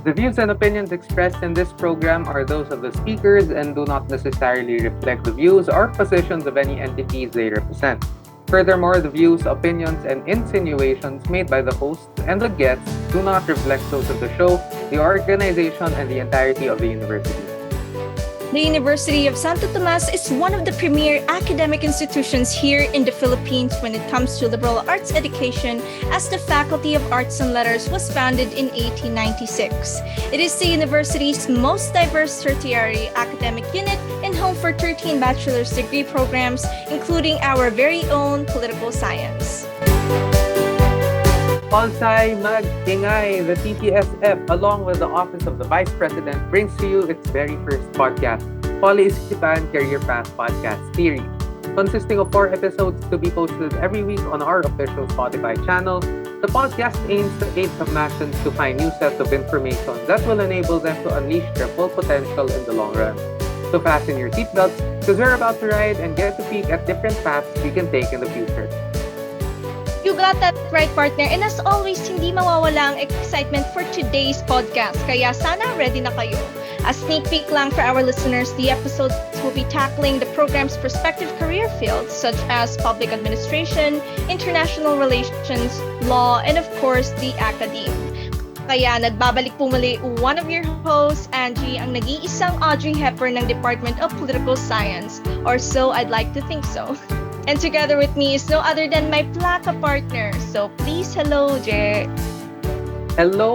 The views and opinions expressed in this program are those of the speakers and do not necessarily reflect the views or positions of any entities they represent. Furthermore, the views, opinions, and insinuations made by the hosts and the guests do not reflect those of the show, the organization, and the entirety of the university. The University of Santo Tomas is one of the premier academic institutions here in the Philippines when it comes to liberal arts education, as the Faculty of Arts and Letters was founded in 1896. It is the university's most diverse tertiary academic unit and home for 13 bachelor's degree programs, including our very own political science. Polsai Mag-ingay, the TPSF, along with the Office of the Vice President, brings to you its very first podcast, POLeisipan Career Path Podcast Series. Consisting of 4 episodes to be posted every week on our official Spotify channel, the podcast aims to aid Tomasians to find new sets of information that will enable them to unleash their full potential in the long run. So fasten your seatbelts, because we're about to ride and get to peek at different paths we can take in the future. You got that right, partner. And as always, hindi mawawala ang excitement for today's podcast. Kaya sana ready na kayo. A sneak peek lang for our listeners, the episodes will be tackling the program's prospective career fields such as public administration, international relations, law, and of course, the Academe. Kaya nagbabalik po muli one of your hosts, Angie, ang nag-iisang Audrey Hepburn ng Department of Political Science. Or so I'd like to think so. And together with me is no other than my plaka partner. So please, hello, Je. Hello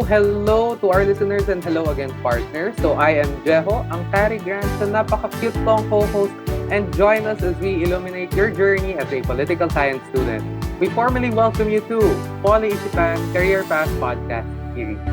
to our listeners and hello again, partner. So I am Jeho, ang Tari Grant, sa napaka-cute kong co-host, and join us as we illuminate your journey as a political science student. We formally welcome you to POLeisipan Career Path Podcast Series.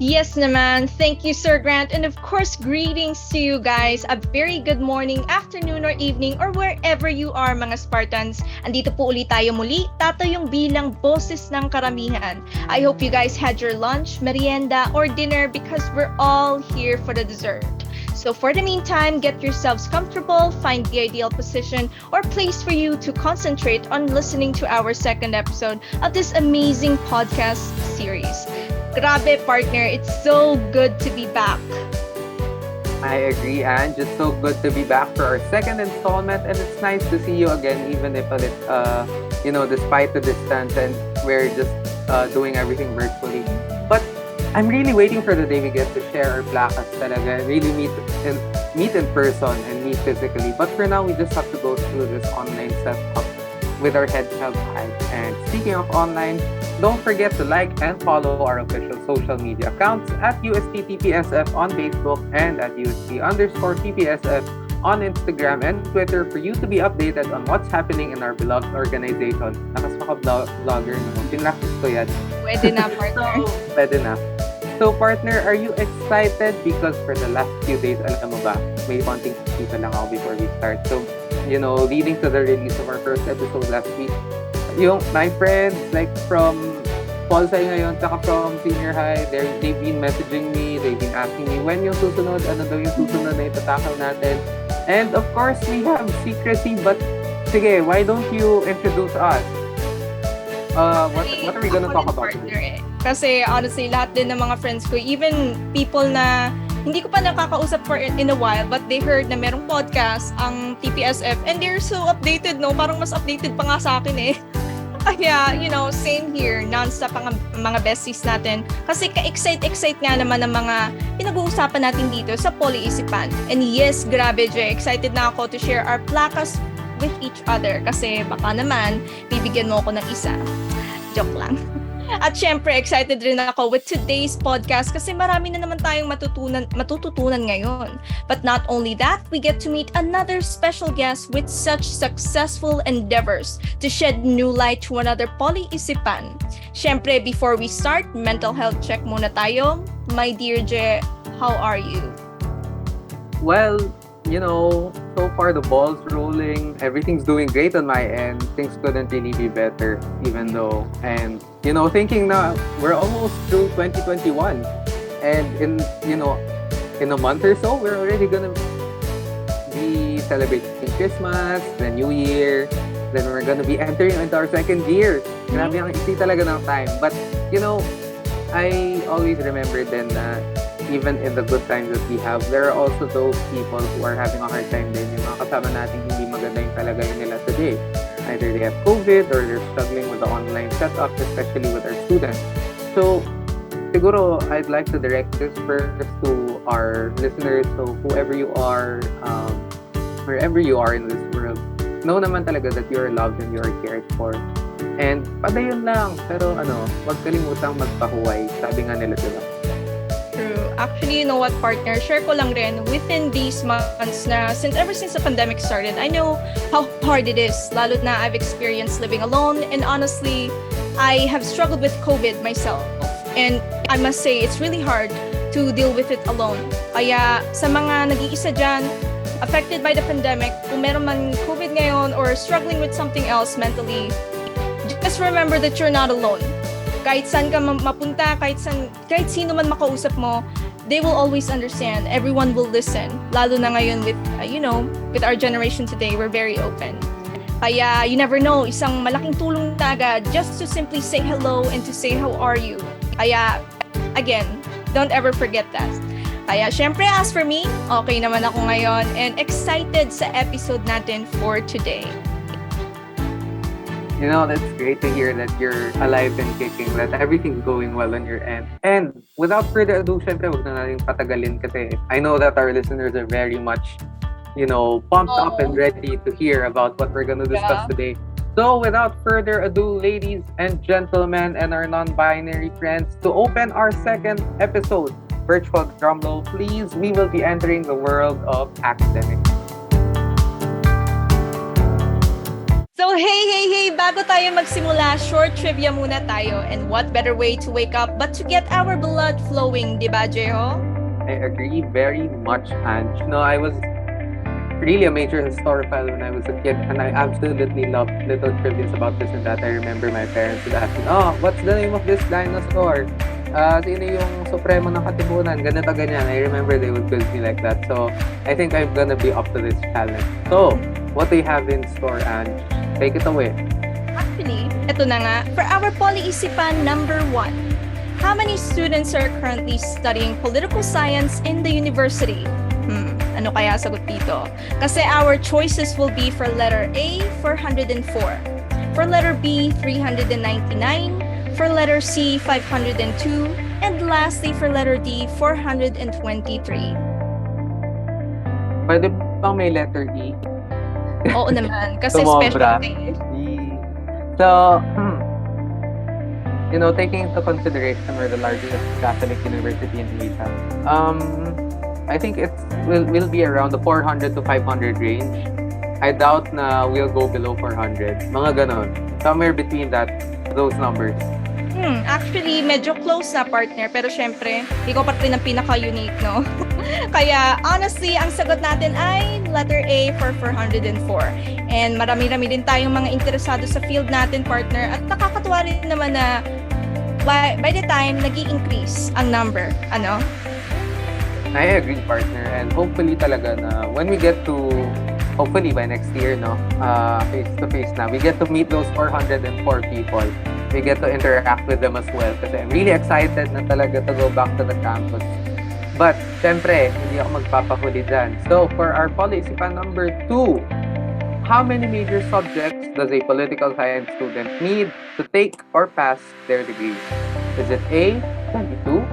Yes naman. Thank you, Sir Grant. And of course, greetings to you guys. A very good morning, afternoon, or evening, or wherever you are, mga Spartans. Andito po ulit tayo muli. Tato yung bilang boses ng karamihan. I hope you guys had your lunch, merienda, or dinner because we're all here for the dessert. So for the meantime, get yourselves comfortable, find the ideal position or place for you to concentrate on listening to our second episode of this amazing podcast series. Grabe, partner. It's so good to be back. I agree, Ange. It's so good to be back for our second installment, and it's nice to see you again, even if despite the distance and we're just doing everything virtually. But I'm really waiting for the day we get to share our plakas talaga, really meet in person and meet physically. But for now, we just have to go through this online setup with our heads held high. And speaking of online, don't forget to like and follow our official social media accounts at UST-TPSF on Facebook and at UST_TPSF on Instagram and Twitter for you to be updated on what's happening in our beloved organization. Nakas maka-vlogger no? Pinlakis ko yan. Pwede na, partner. Pwede na. So, partner, are you excited? Because for the last few days, alam mo ba, may konting kita lang ako before we start. So, leading to the release of our first episode last week, my friends, like from Polsai ngayon, saka from senior high, they've been messaging me, they've been asking me, when yung susunod, ano daw yung susunod na itatakal natin. And of course, we have secrecy, but sige, why don't you introduce us? What are we gonna talk about today? Kasi honestly, lahat din ng mga friends ko, even people na hindi ko pa nakakausap for in a while, but they heard na merong podcast ang TPSF and they're so updated, no? Parang mas updated pa nga sa akin eh. Kaya, same here, non-stop ang mga besties natin. Kasi ka-excite nga naman ng mga pinag-uusapan natin dito sa POLeisipan. And yes, grabe, Jay, excited na ako to share our plakas with each other. Kasi baka naman, bibigyan mo ako ng isa. Joke lang. At syempre, excited rin ako with today's podcast kasi marami na naman tayong matututunan ngayon. But not only that, we get to meet another special guest with such successful endeavors to shed new light to another POLeisipan. Syempre, before we start, mental health check muna tayo. My dear Je, how are you? Well, so far the ball's rolling. Everything's doing great on my end. Things couldn't really be better, even though. And, thinking na we're almost through 2021. And in a month or so, we're already gonna be celebrating Christmas, the New Year. Then we're gonna be entering into our second year. Grabe ang isi talaga ng time. But, I always remember then na even in the good times that we have, there are also those people who are having a hard time din. Yung mga kasama natin hindi maganda yung kalagayan nila today. Either they have COVID or they're struggling with the online setup, especially with our students. So, siguro, I'd like to direct this first to our listeners. So, whoever you are, wherever you are in this world, know naman talaga that you are loved and you are cared for. And padayon lang, pero wag kalimutang magpahuway. Sabi nga nila, diba? True. Actually, you know what, partner? Share ko lang rin, within these months na, ever since the pandemic started, I know how hard it is. Lalo na I've experienced living alone. And honestly, I have struggled with COVID myself. And I must say, it's really hard to deal with it alone. Kaya sa mga nag-iisa dyan, affected by the pandemic, kung meron man COVID ngayon or struggling with something else mentally, just remember that you're not alone. Kahit saan ka mapunta, kahit sino man makausap mo, they will always understand. Everyone will listen. Lalo na ngayon with, with our generation today, we're very open. Kaya you never know, isang malaking tulong na agad just to simply say hello and to say how are you. Kaya, again, don't ever forget that. Kaya, syempre, as for me, okay naman ako ngayon and excited sa episode natin for today. That's great to hear that you're alive and kicking, that everything's going well on your end. And without further ado, syempre, huwag na natin patagalin kasi I know that our listeners are very much, pumped up and ready to hear about what we're going to discuss today. So without further ado, ladies and gentlemen and our non-binary friends, to open our second episode, virtual drumroll, please, we will be entering the world of academics. So hey, bago tayo magsimula, short trivia muna tayo. And what better way to wake up but to get our blood flowing, di ba, Jeho? I agree very much, Ange. I was really a major historical when I was a kid, and I absolutely loved little trivias about this and that. I remember my parents would ask me, what's the name of this dinosaur? Sino yung supremo ng katipunan? Ganito, ganyan. I remember they would quiz me like that. So, I think I'm gonna be up to this challenge. So, what do you have in store, Ange? Take it away. Actually, ito na nga. For our POLeisipan number 1, how many students are currently studying political science in the university? Ano kaya sagot dito? Kasi our choices will be for letter A, 404. For letter B, 399. For letter C, 502. And lastly, for letter D, 423. Pwede bang may letter E? Oo naman, kasi Sumobra. special. So, taking into consideration we're the largest Catholic university in Asia, I think it will be around the 400 to 500 range. I doubt na we'll go below 400. Mga ganon. Somewhere between those numbers. Actually, medyo close na, partner. Pero syempre, ikaw pa rin ang pinaka-unique, no? Kaya, honestly, ang sagot natin ay letter A for 404. And marami-rami din tayong mga interesado sa field natin, partner. At nakakatuwa rin naman na by the time, nag-i-increase ang number. Ano? I agree, partner. And hopefully talaga na when we get to, hopefully by next year, face-to-face na, we get to meet those 404 people. We get to interact with them as well. Kasi I'm really excited na talaga to go back to the campus. But, syempre, hindi ako magpapahuli dyan. So, for our POLeisipan number 2, how many major subjects does a political science student need to take or pass their degree? Is it A, 22,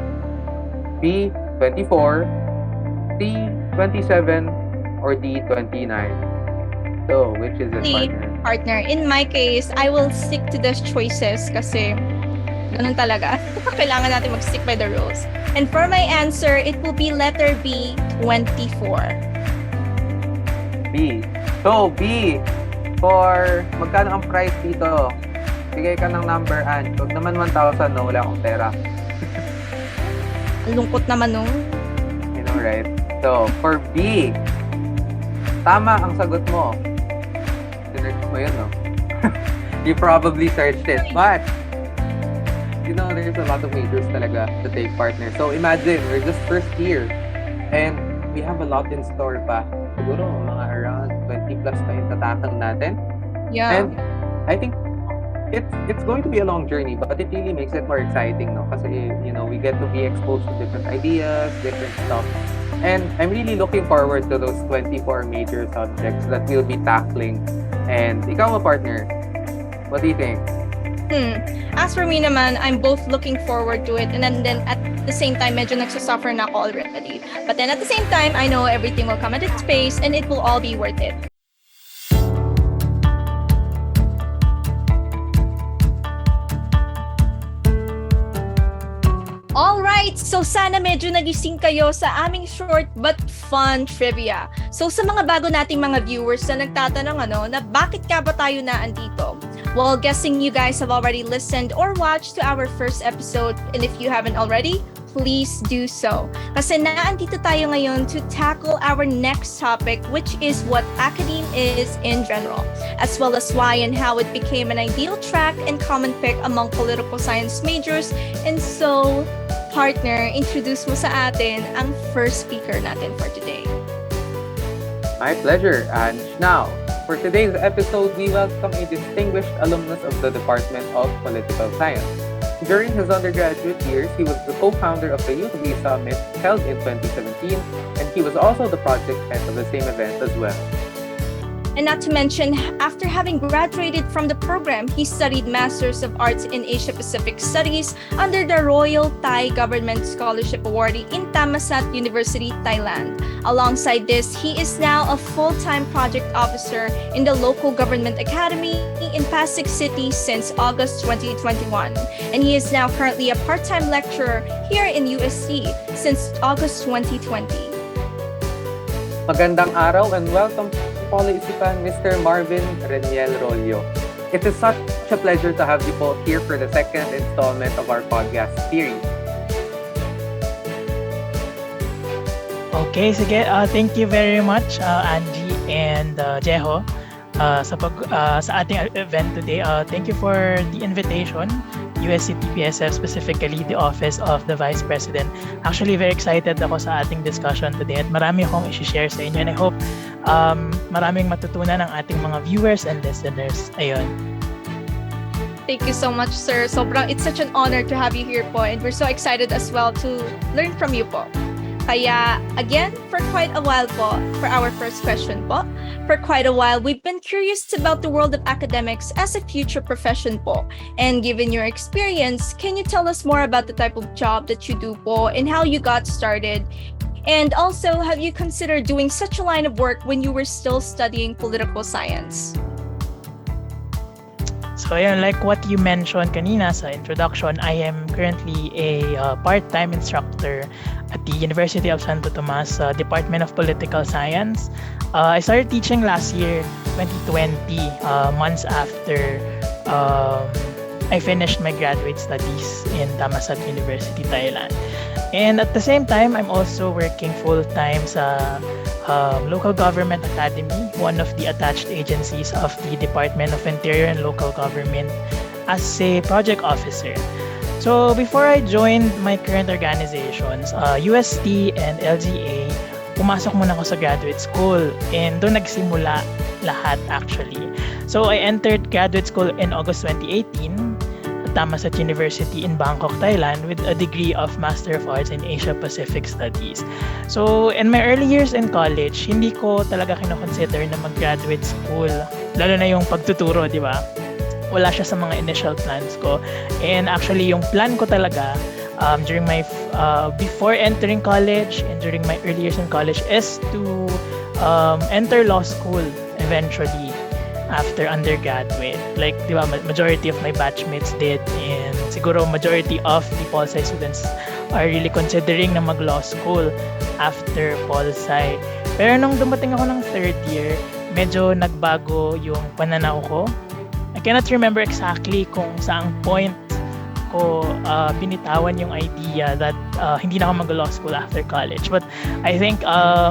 B, 24, C, 27, or D, 29? So, which is it, partner? In my case, I will stick to the choices kasi ganun talaga. Kailangan natin mag-stick by the rules. And for my answer, it will be letter B, 24. B. So, B, for magkano ang price dito? Bigay ka ng number, Ange. Huwag naman 1,000, no? Wala akong pera. Lungkot naman, no? You know, right? So, for B, tama ang sagot mo. Sinerch mo yun, no? You probably searched it. But, there's a lot of majors talaga to take, partner. So, imagine, we're just first year. And we have a lot in store pa. Siguro, mga around 20 plus pa yung tatatang natin. Yeah. And I think it's going to be a long journey, but it really makes it more exciting, no? Kasi, we get to be exposed to different ideas, different stuff. And I'm really looking forward to those 24 major subjects that we'll be tackling. And ikaw, partner, what do you think? As for me naman, I'm both looking forward to it and then at the same time, medyo nagsasuffer na ako already. But then at the same time, I know everything will come at its pace and it will all be worth it. Alright, so sana medyo nagising kayo sa aming short but fun trivia. So sa mga bago nating mga viewers na nagtatanong na bakit ka ba tayo na andito? Well, guessing you guys have already listened or watched to our first episode, and if you haven't already, please do so. Kasi naandito tayo ngayon to tackle our next topic, which is what Academe is in general, as well as why and how it became an ideal track and common pick among political science majors. And so, partner, introduce mo sa atin ang first speaker natin for today. My pleasure. And now, for today's episode, we welcome a distinguished alumnus of the Department of Political Science. During his undergraduate years, he was the co-founder of the Youth Summit held in 2017, and he was also the project head of the same event as well. And not to mention, after having graduated from the program, he studied Masters of Arts in Asia-Pacific Studies under the Royal Thai Government Scholarship Awardee in Thammasat University, Thailand. Alongside this, he is now a full-time project officer in the local government academy in Pasig City since August 2021. And he is now currently a part-time lecturer here in UST since August 2020. Magandang araw and welcome to POLeisipan, Mr. Marvin Renelle Rollo. It is such a pleasure to have you both here for the second installment of our podcast series. Okay, sige. Thank you very much, Angie and Jeho, sa ating event today. Thank you for the invitation. UST-PSF, specifically the Office of the Vice President. Actually, very excited ako sa ating discussion today at marami akong i-share sa inyo and I hope maraming matutunan ang ating mga viewers and listeners. Ayun. Thank you so much, sir. It's such an honor to have you here po and we're so excited as well to learn from you po. Kaya, again, for quite a while po, for our first question po, for quite a while, we've been curious about the world of academics as a future profession po. And given your experience, can you tell us more about the type of job that you do po and how you got started? And also, have you considered doing such a line of work when you were still studying political science? So ayun, like what you mentioned kanina sa introduction, I am currently a part-time instructor at the University of Santo Tomas Department of Political Science. I started teaching last year, 2020, months after I finished my graduate studies in Thammasat University, Thailand. And at the same time, I'm also working full-time sa Local Government Academy, one of the attached agencies of the Department of Interior and Local Government, as a project officer. So before I joined my current organizations, UST and LGA, pumasok muna ako sa graduate school and doon nagsimula lahat actually. So I entered graduate school in August 2018 at Thammasat University in Bangkok, Thailand with a degree of Master of Arts in Asia-Pacific Studies. So in my early years in college, hindi ko talaga kinoconsider na mag-graduate school, lalo na yung pagtuturo, di ba? Wala siya sa mga initial plans ko. And actually, yung plan ko talaga during my before entering college and during my early years in college is to enter law school eventually after undergraduate. Like, di ba, majority of my batchmates did and siguro majority of the PolSci students are really considering na mag-law school after PolSci. Pero nung dumating ako ng third year, medyo nagbago yung pananaw ko. I cannot remember exactly kung saang point ko binitawan yung idea that hindi na ako mag-law school after college. But I think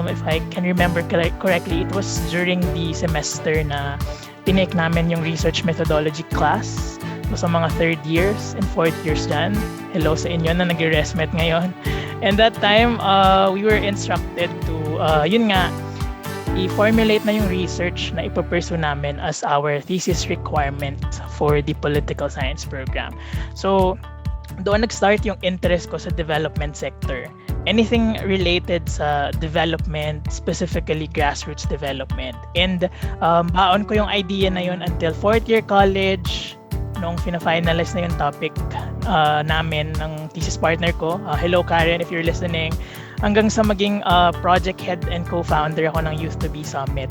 if I can remember correctly, it was during the semester na tinake namin yung research methodology class. So, sa mga third years and fourth years dyan. Hello sa inyo na nag-resmet ngayon. And that time, we were instructed to, yun nga, i-formulate na yung research na ipapursue namin as our thesis requirement for the political science program. So, doon nag-start yung interest ko sa development sector. Anything related sa development, specifically grassroots development. And baon ko yung idea na yun until 4th year college, nung fina-finalize na yung topic namin ng thesis partner ko. Hello Karen, if you're listening. Hanggang sa maging project head and co-founder ako ng Youth to Be Summit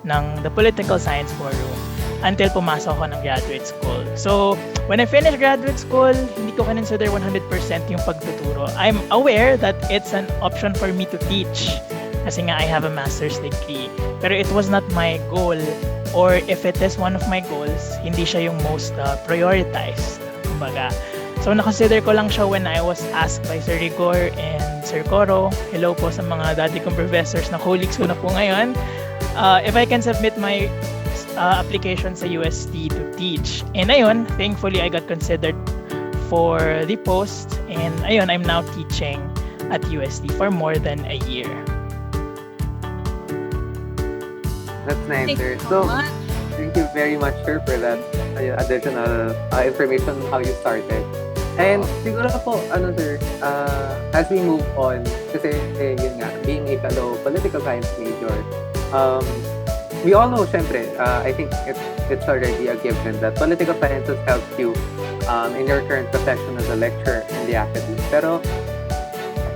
ng the Political Science Forum until pumasok ako ng graduate school. So, when I finished graduate school, hindi ko consider 100% yung pagtuturo. I'm aware that it's an option for me to teach kasi nga I have a master's degree. Pero it was not my goal, or if it is one of my goals, hindi siya yung most prioritized. Kumbaga. So, nakonsider ko lang siya when I was asked by Sir Rigor and Sir Coro. Hello po sa mga dati kong professors na colleagues ko na po ngayon. If I can submit my application sa UST to teach. And ayun, thankfully, I got considered for the post. And ayun, I'm now teaching at UST for more than a year. That's nice, sir. So, thank you very much, sir, for that additional information on how you started. And siguro po, sir, as we move on, kasi yun nga, being a fellow political science major, we all know, syempre, I think it's already a given that political sciences helps you in your current profession as a lecturer in the academy. Pero,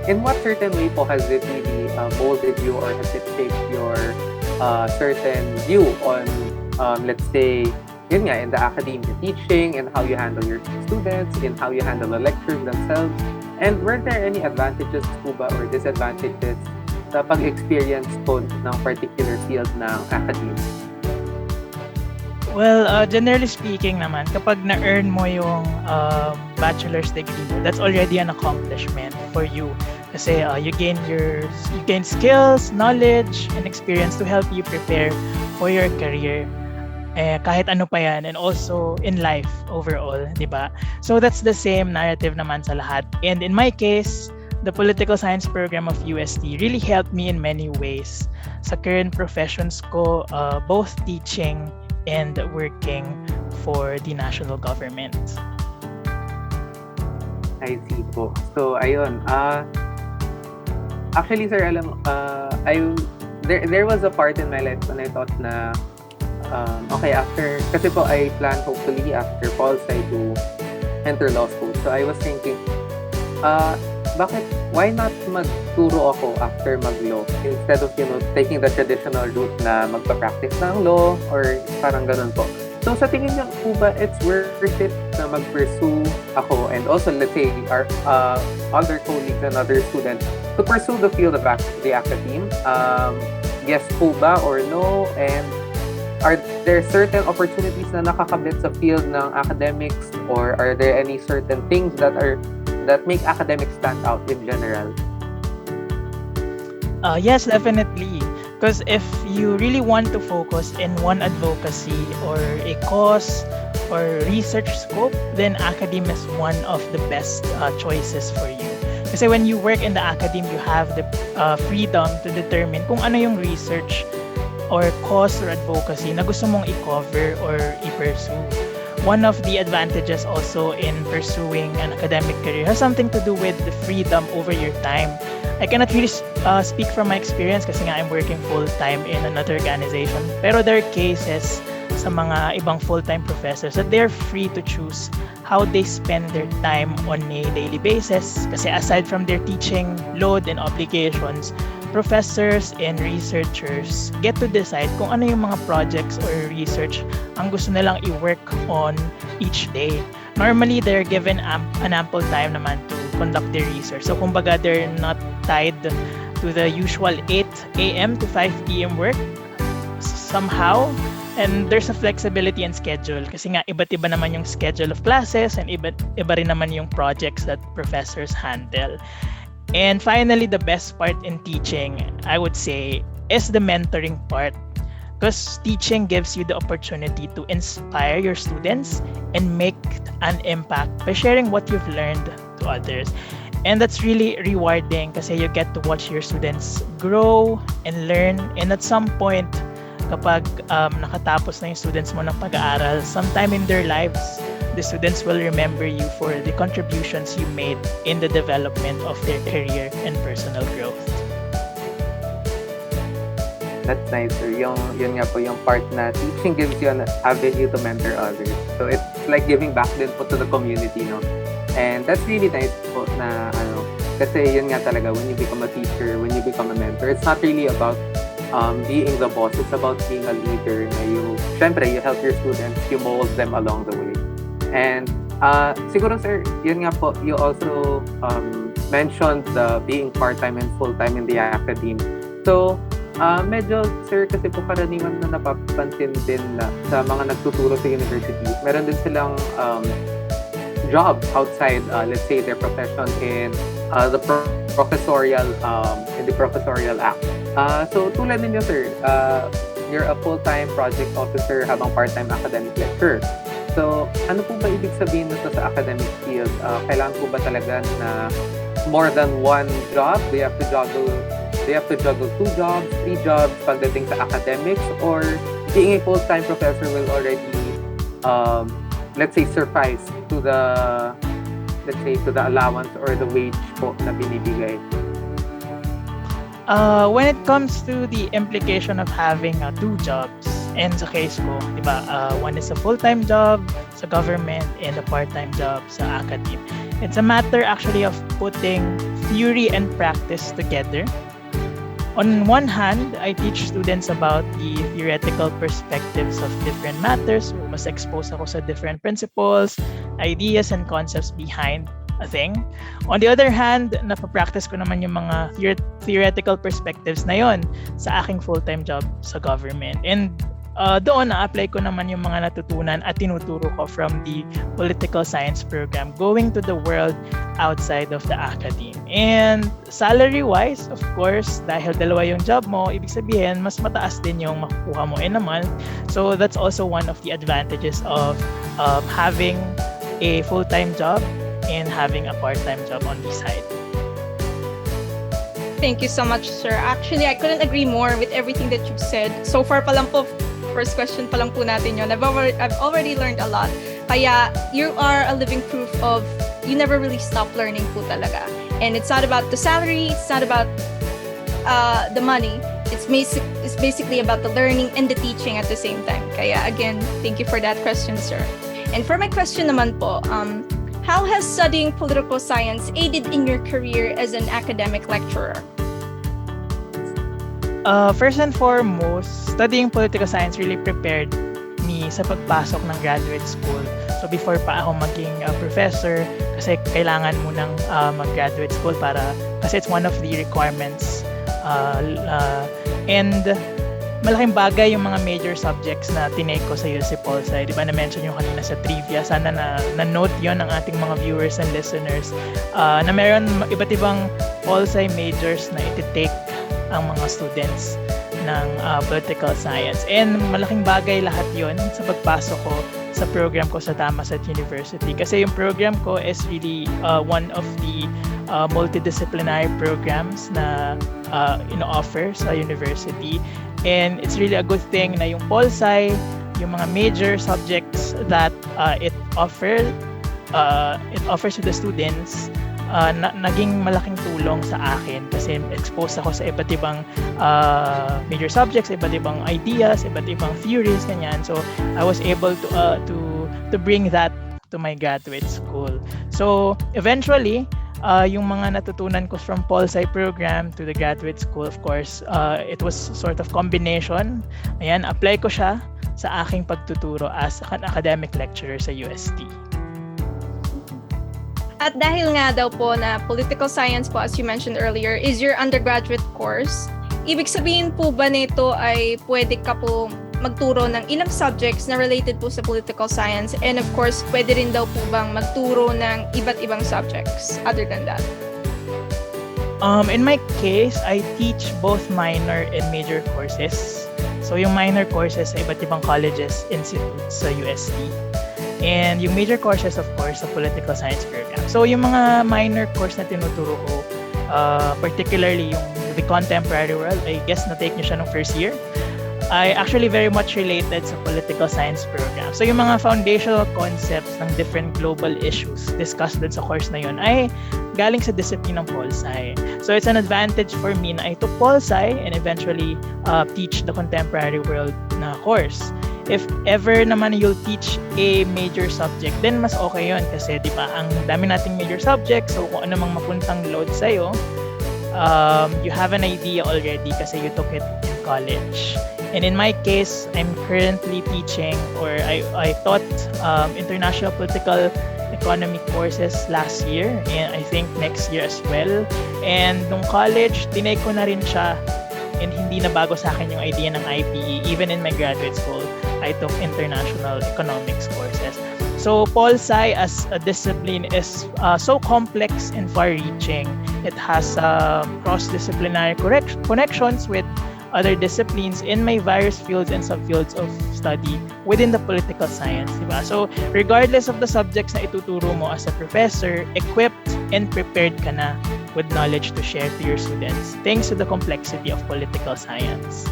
in what certain way po has it really molded you, or has it shaped your certain view on, let's say, yun nga, in the academe, the teaching, and how you handle your students, and how you handle the lectures themselves? And were there any advantages po ba or disadvantages sa pag-experience po ng particular field ng academe? Well, generally speaking naman, kapag na-earn mo yung bachelor's degree mo, that's already an accomplishment for you. Kasi you gain skills, knowledge, and experience to help you prepare for your career. Kahit ano pa yan, and also in life overall, di ba? So that's the same narrative naman sa lahat. And in my case, the political science program of UST really helped me in many ways sa current professions ko, both teaching and working for the national government. I see po. So, ayun. Actually, sir, alam, there was a part in my life when I thought na okay, after, kasi po I plan hopefully after POLsci to enter law school. So I was thinking, why not magturo ako after mag-law instead of, taking the traditional route na magpa-practice ng law or parang ganun po. So sa tingin niyo po ba it's worth it na mag-pursue ako and also let's say our other colleagues and other students to pursue the field of the academe? Yes po ba or no? And are there certain opportunities na nakakabit sa field ng academics, or are there any certain things that make academics stand out in general? Yes, definitely. Because if you really want to focus in one advocacy or a cause or research scope, then academe is one of the best choices for you. Kasi when you work in the academe, you have the freedom to determine kung ano yung research or cause or advocacy na gusto mong i-cover or i-pursue. One of the advantages also in pursuing an academic career has something to do with the freedom over your time. I cannot really speak from my experience kasi nga I'm working full-time in another organization. Pero there are cases sa mga ibang full-time professors that they're free to choose how they spend their time on a daily basis. Kasi aside from their teaching load and obligations, professors and researchers get to decide kung ano yung mga projects or research ang gusto nilang i-work on each day. Normally, they're given an ample time naman to conduct their research. So, kumbaga, they're not tied to the usual 8 a.m. to 5 p.m. work somehow. And there's a flexibility in schedule kasi nga iba't iba naman yung schedule of classes and iba rin naman yung projects that professors handle. And finally, the best part in teaching, I would say, is the mentoring part. Because teaching gives you the opportunity to inspire your students and make an impact by sharing what you've learned to others. And that's really rewarding kasi you get to watch your students grow and learn. And at some point, kapag nakatapos na yung students mo ng pag-aaral, sometime in their lives, the students will remember you for the contributions you made in the development of their career and personal growth. That's nice, sir. Yun nga po yung part na teaching gives you an avenue to mentor others. So it's like giving back din po to the community, no? And that's really nice po na kasi yun nga talaga, when you become a teacher, when you become a mentor, it's not really about being the boss. It's about being a leader na syempre, you help your students, you mold them along the way. And siguro, sir, yun nga po, you also mentioned the being part-time and full-time in the academe. So, medyo, sir, kasi po karaniwan na napapansin din na sa mga nagtuturo sa university, meron din silang job outside, let's say, their profession in the professorial act. So, tulad ninyo, sir, you're a full-time project officer habang part-time academic lecturer. So, ano po ba ibig sabihin nito sa academic field? Kailangan po ba talaga na more than one job? Do you have to juggle 2 jobs, 3 jobs pagdating sa academics? Or being a full-time professor will already, let's say, suffice to the allowance or the wage po na binibigay? When it comes to the implication of having 2 jobs, and sa case ko, di ba, one is a full-time job sa government and a part-time job sa academe. It's a matter actually of putting theory and practice together. On one hand, I teach students about the theoretical perspectives of different matters. Mas expose ako sa different principles, ideas, and concepts behind a thing. On the other hand, napapractice ko naman yung mga theoretical perspectives na yon sa aking full-time job sa government. And doon na-apply ko naman yung mga natutunan at tinuturo ko from the political science program going to the world outside of the academe. And salary-wise, of course, dahil dalawa yung job mo, ibig sabihin, mas mataas din yung makukuha mo in a month. So that's also one of the advantages of having a full-time job and having a part-time job on the side. Thank you so much, sir. Actually, I couldn't agree more with everything that you've said. So far pa lang po, first question pa lang po natin yun. I've already learned a lot. Kaya you are a living proof of you never really stop learning po talaga. And it's not about the salary, it's not about the money. It's basically about the learning and the teaching at the same time. Kaya again, thank you for that question, sir. And for my question naman po, how has studying political science aided in your career as an academic lecturer? First and foremost, studying political science really prepared me sa pagpasok ng graduate school. So before pa ako maging professor, kasi kailangan mo nang mag-graduate school kasi it's one of the requirements. And malaking bagay yung mga major subjects na tinake ko sa UST-Poli. Di ba na-mention yung kanina sa trivia? Sana na-note yon ng ating mga viewers and listeners na meron iba't ibang Poli majors na iti-take ang mga students ng political science. And malaking bagay lahat yon sa pagpasok ko sa program ko sa Tamasat University. Kasi yung program ko is really one of the multidisciplinary programs na ino-offer sa university. And it's really a good thing na yung Poli, yung mga major subjects that it offers to the students, naging malaking tulong sa akin kasi exposed ako sa iba't ibang major subjects, iba't ibang ideas, iba't ibang theories, ganyan. So I was able to bring that to my graduate school. So eventually, yung mga natutunan ko from Poli program to the graduate school, of course, it was sort of combination. Ayan, apply ko siya sa aking pagtuturo as an academic lecturer sa UST. At dahil nga daw po na political science po, as you mentioned earlier, is your undergraduate course, ibig sabihin po ba nito ay pwede ka po magturo ng ilang subjects na related po sa political science, and of course, pwede rin daw po bang magturo ng iba't ibang subjects other than that? In my case, I teach both minor and major courses. So yung minor courses sa iba't ibang colleges, institutes sa UST. And yung major courses, of course, sa political science program. So yung mga minor course na tinuturo ko, particularly yung the contemporary world, I guess na-take nyo siya nung first year. I actually very much related sa political science program. So yung mga foundational concepts ng different global issues discussed dun sa course na yun ay galing sa discipline ng POLSci. So it's an advantage for me na I took POLSci and eventually teach the contemporary world na course. If ever naman you'll teach a major subject, then mas okay yun kasi di ba ang dami nating major subjects, so kung ano mang mapuntang load sa'yo, you have an idea already kasi you took it in college. And in my case, I'm currently teaching, or I taught international political economy courses last year, and I think next year as well. And nung college, tinake ko na rin siya, and hindi na bago sa akin yung idea ng IPE. Even in my graduate school, I took international economics courses. So POLSci as a discipline is so complex and far-reaching. It has cross-disciplinary connections with other disciplines in my various fields and subfields of study within the political science, diba? So, regardless of the subjects na ituturo mo as a professor, equipped and prepared ka na with knowledge to share to your students, thanks to the complexity of political science.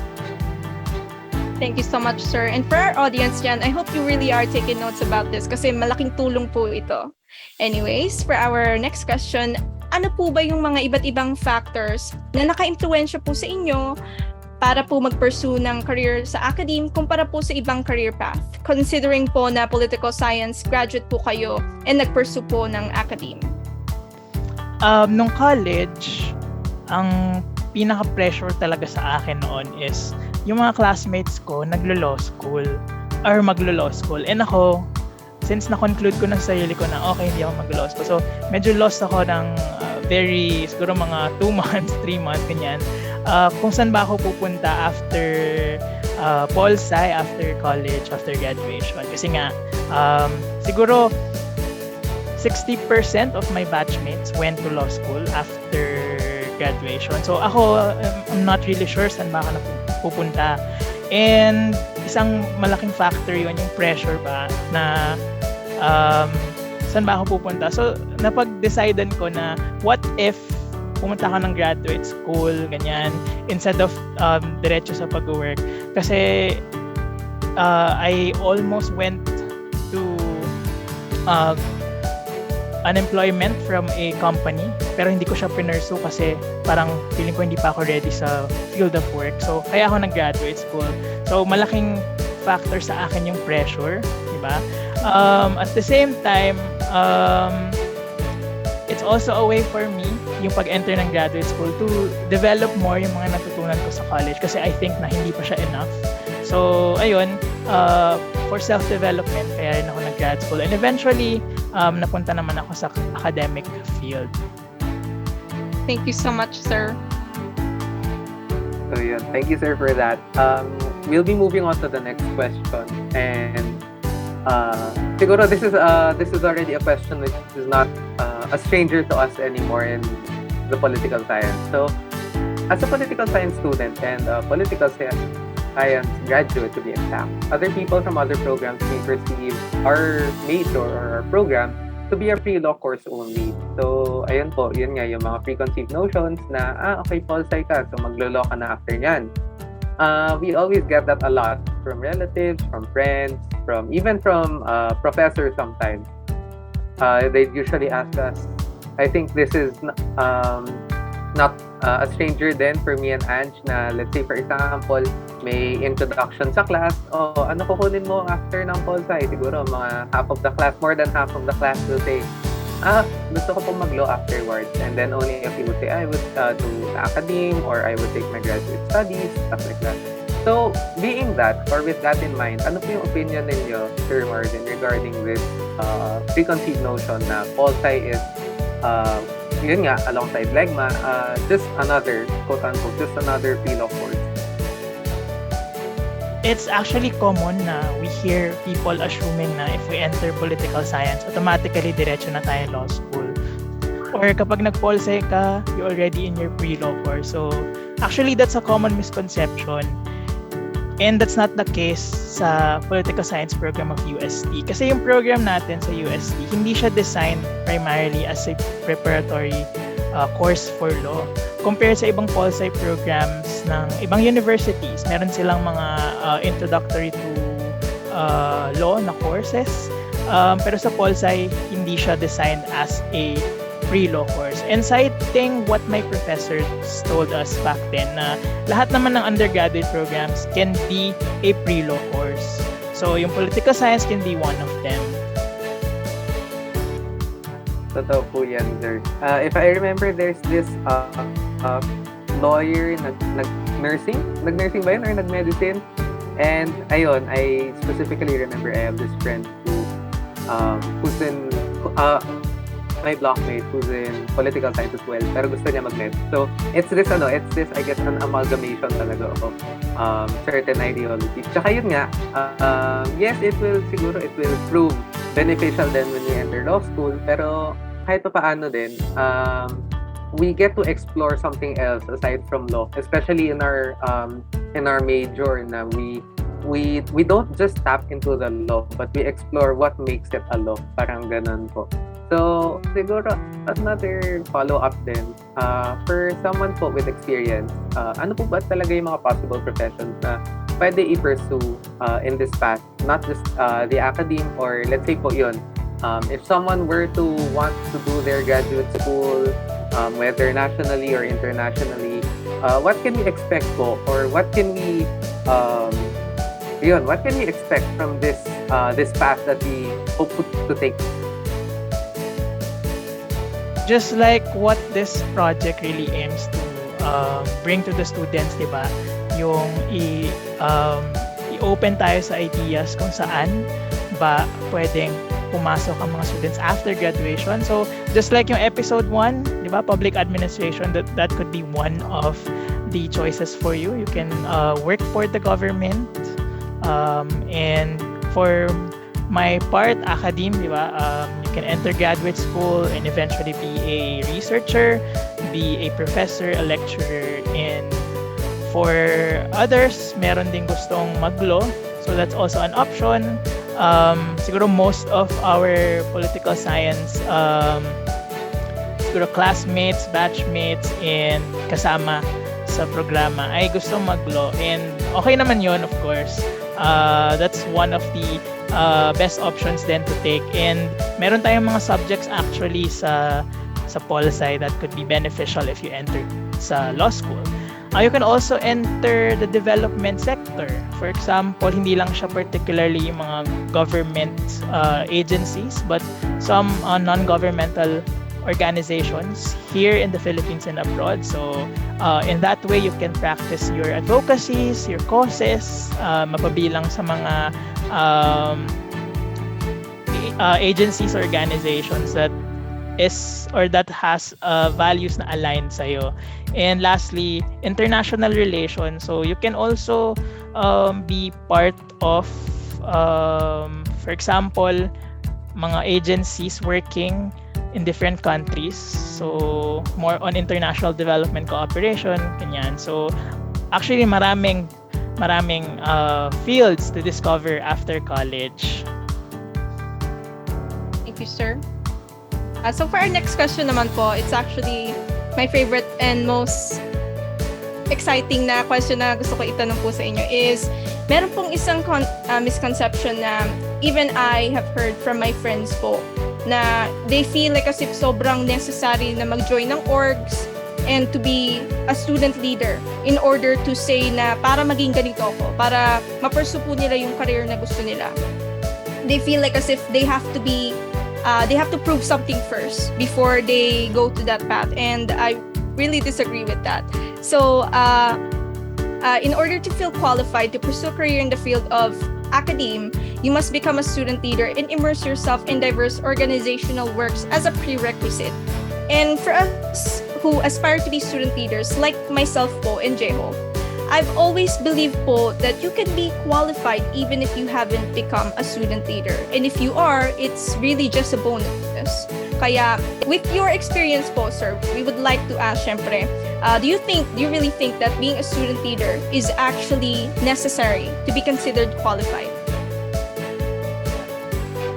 Thank you so much, sir. And for our audience dyan, I hope you really are taking notes about this kasi malaking tulong po ito. Anyways, for our next question, ano po ba yung mga iba't ibang factors na naka-impluwensya po sa inyo para po mag-pursue ng career sa academe kumpara po sa ibang career path, considering po na political science graduate po kayo and nag-pursue po ng academe? Nung college, ang pinaka-pressure talaga sa akin noon is yung mga classmates ko naglo-law school or maglo-law school. And ako, since na-conclude ko na sa sarili ko na okay, hindi ako mag-law school. So, medyo lost ako ng siguro mga 2 months, 3 months, ganyan. Kung saan ba ako pupunta after POLSci, after college, after graduation. Kasi nga, siguro 60% of my batchmates went to law school after graduation. So ako, I'm not really sure saan ba ako pupunta. And isang malaking factor yun, yung pressure ba na saan ba ako pupunta. So napag-decidean ko na what if pumunta ka ng graduate school, ganyan, instead of diretso sa pag-work. Kasi I almost went to unemployment from a company, pero hindi ko siya pinursue kasi parang feeling ko hindi pa ako ready sa field of work. So, kaya ako nag-graduate school. So, malaking factor sa akin yung pressure, di ba? At the same time, it's also a way for me yung pag-enter ng graduate school to develop more yung mga natutunan ko sa college kasi I think na hindi pa siya enough. So, ayun, for self-development, kaya rin ako nag-grad school. And eventually, napunta naman ako sa academic field. Thank you so much, sir. So, yun. Thank you, sir, for that. We'll be moving on to the next question. And siguro this is already a question which is not a stranger to us anymore in the political science. So, as a political science student and political science graduate, to be exact, other people from other programs may perceive our major or our program to be a pre-law course only. So, ayun po, yun nga, yung mga preconceived notions na, okay, POLSci ka, so maglo-law ka na after nyan. We always get that a lot from relatives, from friends, even from professors sometimes. They usually ask us, I think this is not a stranger then for me and Ange na, let's say for example, may introduction sa class, ano kukunin mo after ng POLSci? Siguro mga half of the class, more than half of the class will say, gusto ko pong mag-law afterwards. And then only a few would say, I would do Academe or I would take my graduate studies, stuff like that. So, being that, or with that in mind, ano po yung opinion ninyo, Sir Marvin, regarding this preconceived notion na POLSci is yun nga, alongside Legma, just another, quote-unquote, just another pre-law course? It's actually common na we hear people assuming na if we enter political science, automatically diretso na tayo law school. Or kapag nag-POLSci ka, you're already in your pre-law course. So, actually, that's a common misconception. And that's not the case sa political science program of UST. Kasi yung program natin sa UST, hindi siya designed primarily as a preparatory course for law. Compared sa ibang pol-sci programs ng ibang universities, meron silang mga introductory to law na courses. Pero sa pol-sci, hindi siya designed as a pre-law course. And citing what my professors told us back then, na lahat naman ng undergraduate programs can be a pre-law course. So, yung political science can be one of them. Totoo po yan, sir. If I remember, there's this lawyer, nag-nursing? Nag-nursing ba yun or nag-medicine? And ayun, I specifically remember I have this friend who's in my blockmate who's in political science as well, pero gusto niya mag-med. So, it's this, I guess, an amalgamation talaga of certain ideologies. Tsaka yun nga, yes, it will prove beneficial then when you enter law school, pero kahit pa paano din, we get to explore something else aside from law, especially in our major na we don't just tap into the law, but we explore what makes it a law. Parang ganun po. So, siguro, another follow-up din, for someone po with experience, ano po ba talaga yung mga possible professions na pwede i-pursue in this path? Not just the academe, or let's say po yun, if someone were to want to do their graduate school, whether nationally or internationally, what can we expect po? Or what can we expect from this path that we hope to take? Just like what this project really aims to bring to the students, di ba? Yung i-open tayo sa ideas kung saan ba pwedeng pumasok ang mga students after graduation. So, just like yung episode 1, di ba? Public administration, that could be one of the choices for you. You can work for the government. And for my part, Academe, di ba? You can enter graduate school and eventually be a researcher, be a professor, a lecturer, and for others, meron ding gustong mag-law. So that's also an option. Siguro most of our political science siguro classmates, batchmates, and kasama sa programa ay gusto mag-law. And okay naman yun, of course. That's one of the best options then to take. And meron tayong mga subjects actually sa pol-sci that could be beneficial if you enter sa law school. You can also enter the development sector. For example, hindi lang siya particularly yung mga government agencies, but some non-governmental organizations here in the Philippines and abroad. So, in that way, you can practice your advocacies, your causes, mapabilang sa mga agencies, organizations that has values na aligned sa'yo. And lastly, international relations. So you can also be part of, for example, mga agencies working in different countries. So more on international development cooperation, ganyan. So actually maraming fields to discover after college. Thank you, sir. So for our next question naman po, it's actually my favorite and most exciting na question na gusto ko itanong po sa inyo is, meron pong isang misconception na even I have heard from my friends po na they feel like as if sobrang necessary na mag-join ng orgs and to be a student leader in order to say na para maging ganito ako, para ma-pursue po nila yung career na gusto nila. They feel like as if they have to prove something first before they go to that path, and I really disagree with that. So, in order to feel qualified to pursue a career in the field of academe, you must become a student leader and immerse yourself in diverse organizational works as a prerequisite. And for us who aspire to be student leaders, like myself po and Jeho, I've always believed po that you can be qualified even if you haven't become a student leader. And if you are, it's really just a bonus. Kaya, with your experience po, sir, we would like to ask, syempre, do you really think that being a student leader is actually necessary to be considered qualified?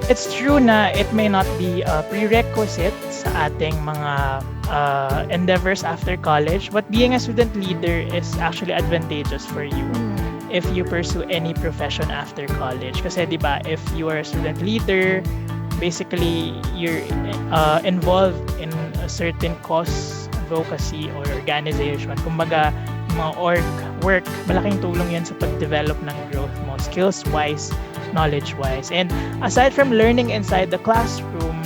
It's true na it may not be a prerequisite sa ating mga endeavors after college, but being a student leader is actually advantageous for you if you pursue any profession after college. Kasi 'di ba, if you are a student leader, basically you're involved in a certain cause, advocacy, or organization. Kumbaga, mga work, malaking tulong yan sa pag-develop ng growth mo, skills-wise, knowledge-wise. And aside from learning inside the classroom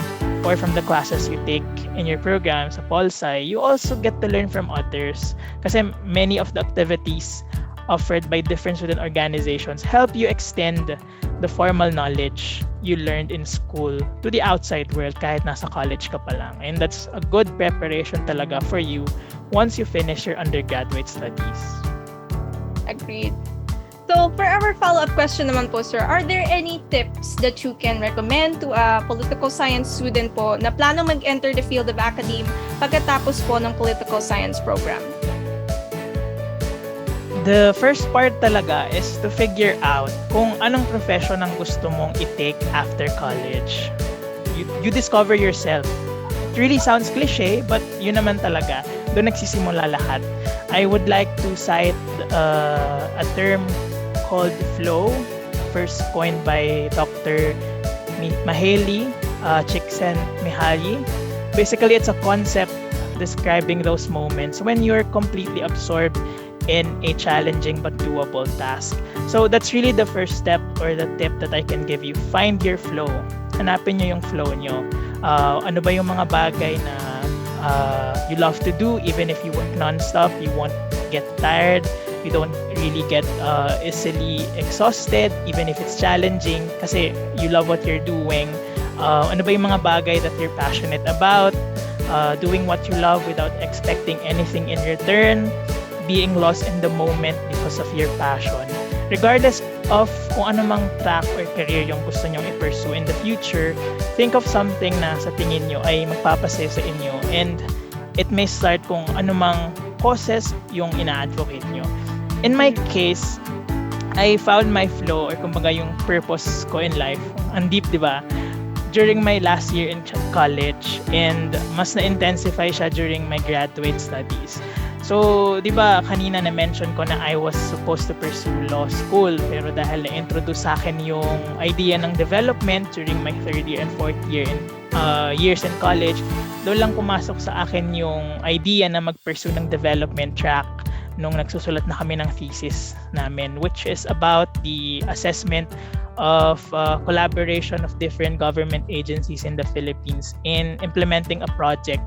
or from the classes you take in your program sa POLSI, you also get to learn from others. Kasi many of the activities offered by different student organizations help you extend the formal knowledge you learned in school to the outside world kahit nasa college ka pa lang. And that's a good preparation talaga for you once you finish your undergraduate studies. Agreed. So, for our follow-up question naman po, sir, are there any tips that you can recommend to a political science student po na planong mag-enter the field of academe pagkatapos po ng political science program? The first part talaga is to figure out kung anong profession ang gusto mong i-take after college. You discover yourself. It really sounds cliche, but yun naman talaga. Doon nagsisimula lahat. I would like to cite a term called flow, first coined by Dr. Maheli Csikszentmihalyi. Basically, it's a concept describing those moments when you're completely absorbed in a challenging but doable task. So that's really the first step or the tip that I can give you. Find your flow. Hanapin nyo yung flow nyo. Ano ba yung mga bagay na you love to do even if you work non-stop, you won't get tired, you don't really get easily exhausted even if it's challenging kasi you love what you're doing. Ano ba yung mga bagay that you're passionate about, doing what you love without expecting anything in return, being lost in the moment because of your passion. Regardless of kung ano mang track or career yung gusto nyong i-pursue in the future, think of something na sa tingin nyo ay magpapasaya sa inyo, and it may start kung ano mang causes yung ina-advocate nyo. In my case, I found my flow or kumbaga yung purpose ko in life. Ang deep, di ba? During my last year in college, and mas na-intensify siya during my graduate studies. So, di ba, kanina na-mention ko na I was supposed to pursue law school, pero dahil na-introduce sa akin yung idea ng development during my third year and fourth year years in college, doon lang pumasok sa akin yung idea na mag-pursue ng development track nung nagsusulat na kami ng thesis namin, which is about the assessment of collaboration of different government agencies in the Philippines in implementing a project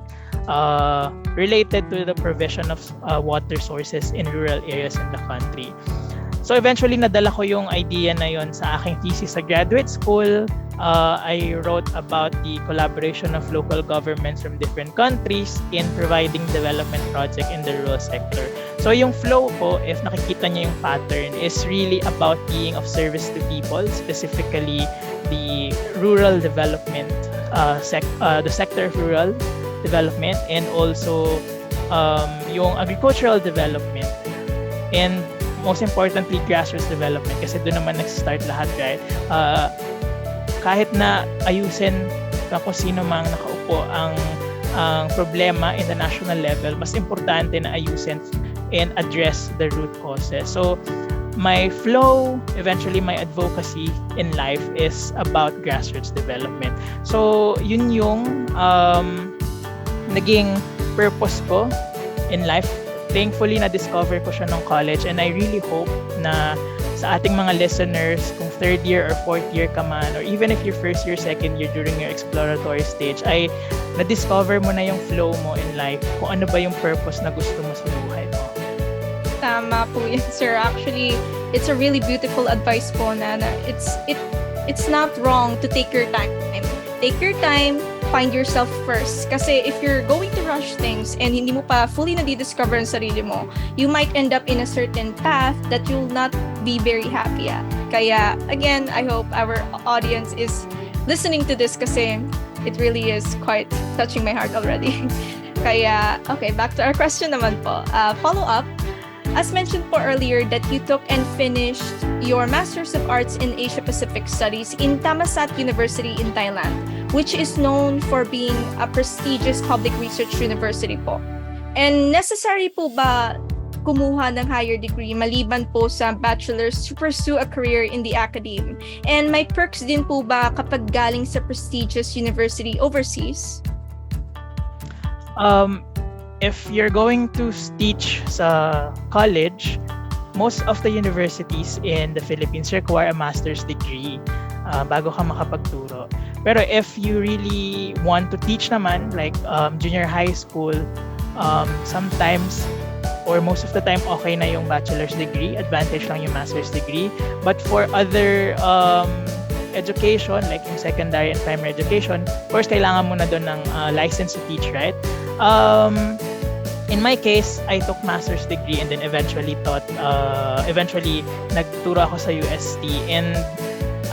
related to the provision of water sources in rural areas in the country. So eventually, nadala ko yung idea na yon sa aking thesis sa graduate school. I wrote about the collaboration of local governments from different countries in providing development project in the rural sector. So yung flow ko, if nakikita niyo yung pattern, is really about being of service to people, specifically the rural development, the sector of rural development, and also yung agricultural development, and most importantly, grassroots development, kasi doon naman nag-start lahat, right? Kahit na ayusin kung sino mang nakaupo ang problema in the national level, mas importante na ayusin and address the root causes. So, my flow, eventually my advocacy in life is about grassroots development. So, yun yung naging purpose ko in life. Thankfully, na-discover ko siya nung college, and I really hope na sa ating mga listeners, kung third year or fourth year ka man, or even if you're first year, second year during your exploratory stage, ay na-discover mo na yung flow mo in life, kung ano ba yung purpose na gusto mo sa buhay mo. Tama po yun, sir. Actually, it's a really beautiful advice po na it's not wrong to take your time. Take your time, find yourself first. Kasi if you're going to rush things and hindi mo pa fully nadidiscover ang sarili mo, you might end up in a certain path that you'll not be very happy at. Kaya, again, I hope our audience is listening to this kasi it really is quite touching my heart already. Kaya, okay, back to our question naman po. Follow up. As mentioned po earlier that you took and finished your Masters of Arts in Asia Pacific Studies in Thammasat University in Thailand, which is known for being a prestigious public research university po. And necessary po ba kumuha ng higher degree maliban po sa bachelor's to pursue a career in the academe? And may perks din po ba kapag galing sa prestigious university overseas? If you're going to teach sa college, most of the universities in the Philippines require a master's degree bago ka makapagturo. Pero if you really want to teach naman, like junior high school, sometimes or most of the time okay na yung bachelor's degree, advantage lang yung master's degree. But for other education, like yung secondary and primary education, of course, kailangan mo na doon ng license to teach, right? In my case, I took master's degree and then eventually nagturo ako sa UST, and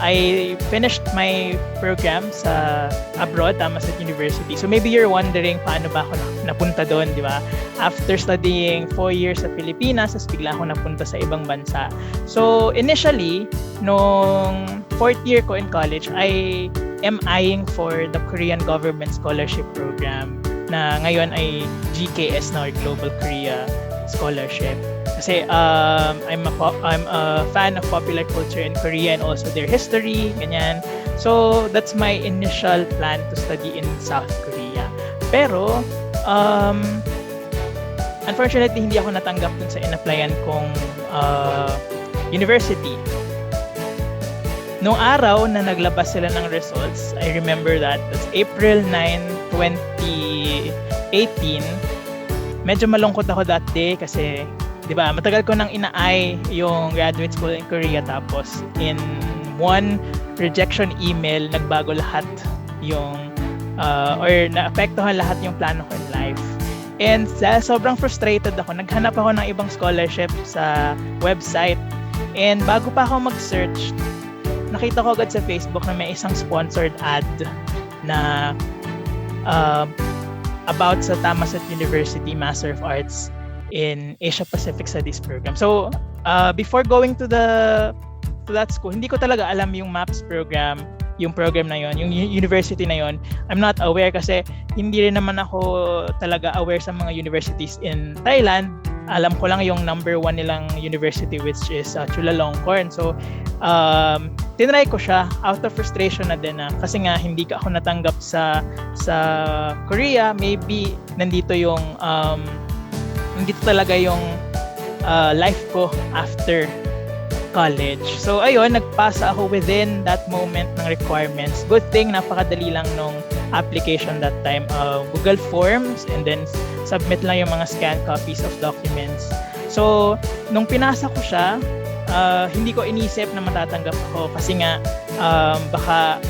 I finished my program sa abroad, Thammasat University. So maybe you're wondering paano ba ako napunta doon, di ba? After studying 4 years sa Pilipinas, tapos bigla ako napunta sa ibang bansa. So initially, nung 4th year ko in college, I am eyeing for the Korean Government Scholarship Program na ngayon ay GKS na, or Global Korea Scholarship. Kasi I'm a fan of popular culture in Korea and also their history, ganyan. So that's my initial plan to study in South Korea. Pero unfortunately hindi ako natanggap dun sa in-applyan kong university. Noong araw na naglabas sila ng results, I remember that's April 9, 2018. Medyo malungkot ako that day kasi, di ba, matagal ko nang ina-eye yung graduate school in Korea, tapos in one rejection email, nagbago lahat yung, or naapektuhan lahat yung plano ko in life. And sobrang frustrated ako, naghanap ako ng ibang scholarship sa website. And bago pa ako mag-search, nakita ko agad sa Facebook na may isang sponsored ad na about sa Thammasat University Master of Arts in Asia Pacific Studies program. So, before going to that school, hindi ko talaga alam yung MAPS program, yung program na yon, yung university na yon. I'm not aware kasi hindi rin naman ako talaga aware sa mga universities in Thailand. Alam ko lang yung number 1 nilang university, which is Chulalongkorn. So, tinry ko siya out of frustration na din, kasi nga hindi ako natanggap sa Korea. Maybe nandito talaga yung life ko after college. So ayun, nagpasa ako within that moment ng requirements. Good thing, napakadali lang nung application that time. Google Forms, and then submit lang yung mga scanned copies of documents. So nung pinasa ko siya, hindi ko inisip na matatanggap ako kasi nga baka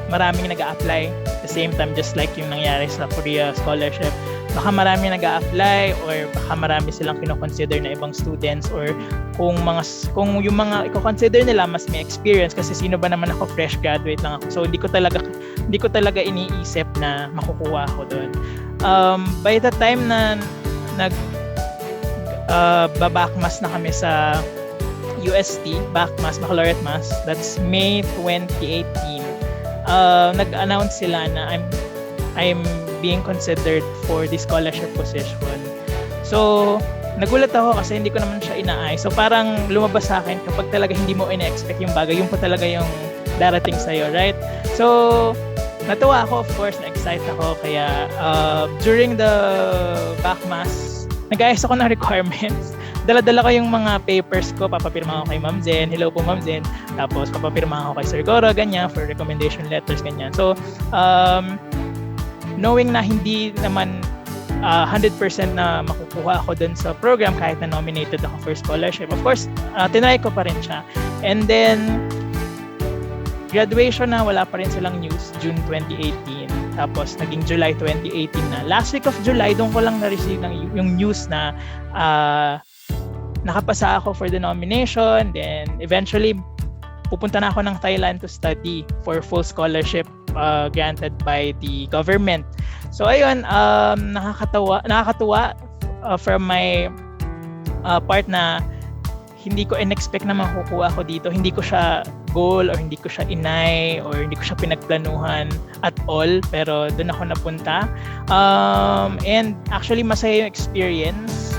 maraming nag-a-apply at the same time, just like yung nangyari sa Korea Scholarship. Baka marami nag-a-apply, or baka marami silang kino-consider na ibang students, or kung yung mga i-consider nila mas may experience, kasi sino ba naman ako, fresh graduate lang ako. So hindi ko talaga iniisip na makukuha ako doon. By the time na babakmas na kami sa UST, baccalaureate mass, that's May 2018. Nag-announce sila na I'm being considered for the scholarship position. So, nagulat ako kasi hindi ko naman siya ina-eye. So, parang lumabas sa akin kapag talaga hindi mo ina-expect yung bagay, yung pa talaga yung darating sa'yo, right? So, natuwa ako, of course, na-excite ako. Kaya, during the backmass, nag-ayos ako ng requirements. Dala-dala ko yung mga papers ko, papapirma ako kay Ma'am Zen, hello po Ma'am Zen, tapos papapirma ako kay Sir Goro, ganyan, for recommendation letters, ganyan. So, knowing na hindi naman 100% na makukuha ako dun sa program kahit na nominated ako for scholarship, of course, tinry ko pa rin siya. And then, graduation na, wala pa rin silang news, June 2018. Tapos, naging July 2018 na. Last week of July, doon ko lang na-receive yung news na nakapasa ako for the nomination. Then, eventually, pupunta na ako ng Thailand to study for full scholarship granted by the government. So ayun, nakakatuwa from my part na hindi ko in-expect na makukuha ko dito. Hindi ko siya goal or hindi ko siya inay or hindi ko siya pinagplanuhan at all, pero doon ako napunta. And actually masaya yung experience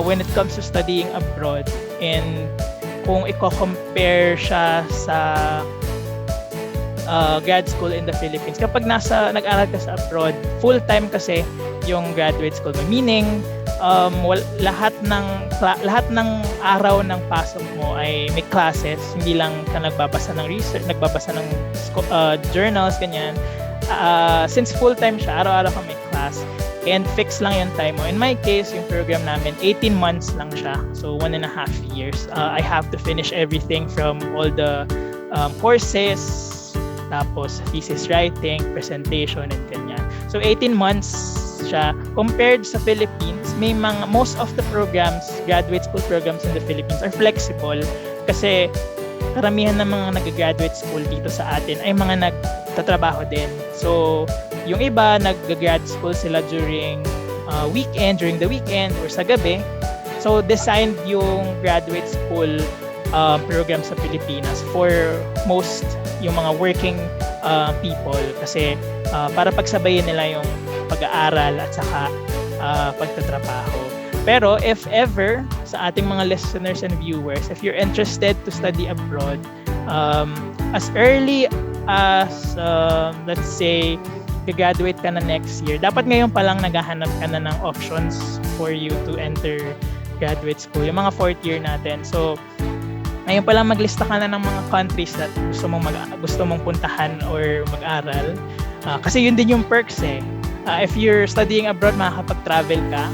when it comes to studying abroad. And kung i-compare siya sa grad school in the Philippines, kapag nag-aral ka sa abroad, full-time kasi yung graduate school mo, meaning lahat ng araw ng pasok mo ay may classes, hindi lang ka nagbabasa ng research, nagbabasa ng journals, ganyan. Since full-time siya, araw-araw ka may class, and fix lang yung time mo. In my case, yung program namin, 18 months lang siya, so 1.5 years. I have to finish everything from all the courses, tapos thesis writing, presentation, and ganyan. So 18 months siya. Compared sa Philippines, may most of the programs, graduate school programs in the Philippines are flexible kasi karamihan ng mga nag-graduate school dito sa atin ay mga nagtatrabaho din. So, yung iba nag-grad school sila during the weekend or sa gabi. So, designed yung graduate school program sa Pilipinas for most yung mga working people kasi para pagsabayin nila yung pag-aaral at saka pagtatrabaho. Pero if ever sa ating mga listeners and viewers, if you're interested to study abroad, as early as let's say graduate ka na next year, dapat ngayon pa lang naghahanap ka na ng options for you to enter graduate school, yung mga fourth year natin. So ngayon pa lang maglista ka na ng mga countries that gusto mong puntahan or mag-aral. Kasi yun din yung perks eh. If you're studying abroad, makakapag-travel ka.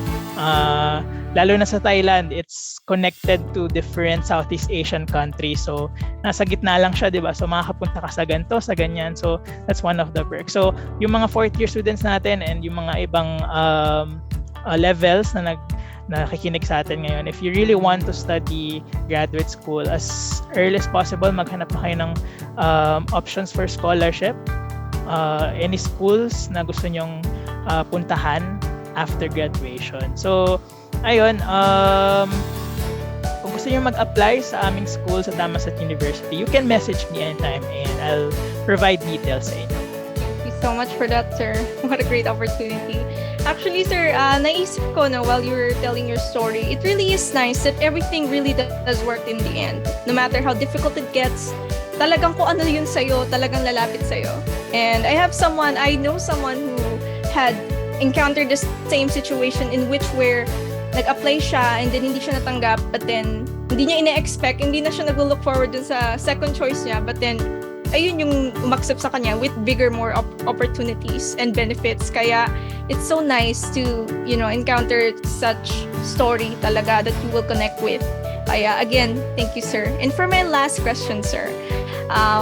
Lalo na sa Thailand, it's connected to different Southeast Asian countries. So, nasa gitna lang siya, di ba? So, makakapunta ka sa ganito, sa ganyan. So, that's one of the perks. So, yung mga fourth year students natin and yung mga ibang levels na nakikinig sa atin ngayon, if you really want to study graduate school, as early as possible, maghanap na kayo ng options for scholarship. Any schools na gusto nyong puntahan after graduation. So, ayun, kung gusto nyo mag-apply sa aming school sa Damaset University, you can message me anytime and I'll provide details sa inyo. Thank you so much for that, sir. What a great opportunity. Actually, sir, naisip ko na while you were telling your story, it really is nice that everything really does work in the end. No matter how difficult it gets, talagang kung ano yun sa'yo, talagang lalapit sa'yo. And I know someone who had encountered the same situation in which where nag-apply siya and then hindi siya natanggap, but then hindi niya ina-expect, hindi na siya nag-look forward dun sa second choice niya, but then ayun yung umaksep sa kanya with bigger, more opportunities and benefits. Kaya it's so nice to, encounter such story talaga that you will connect with. Kaya again, thank you, sir. And for my last question, sir,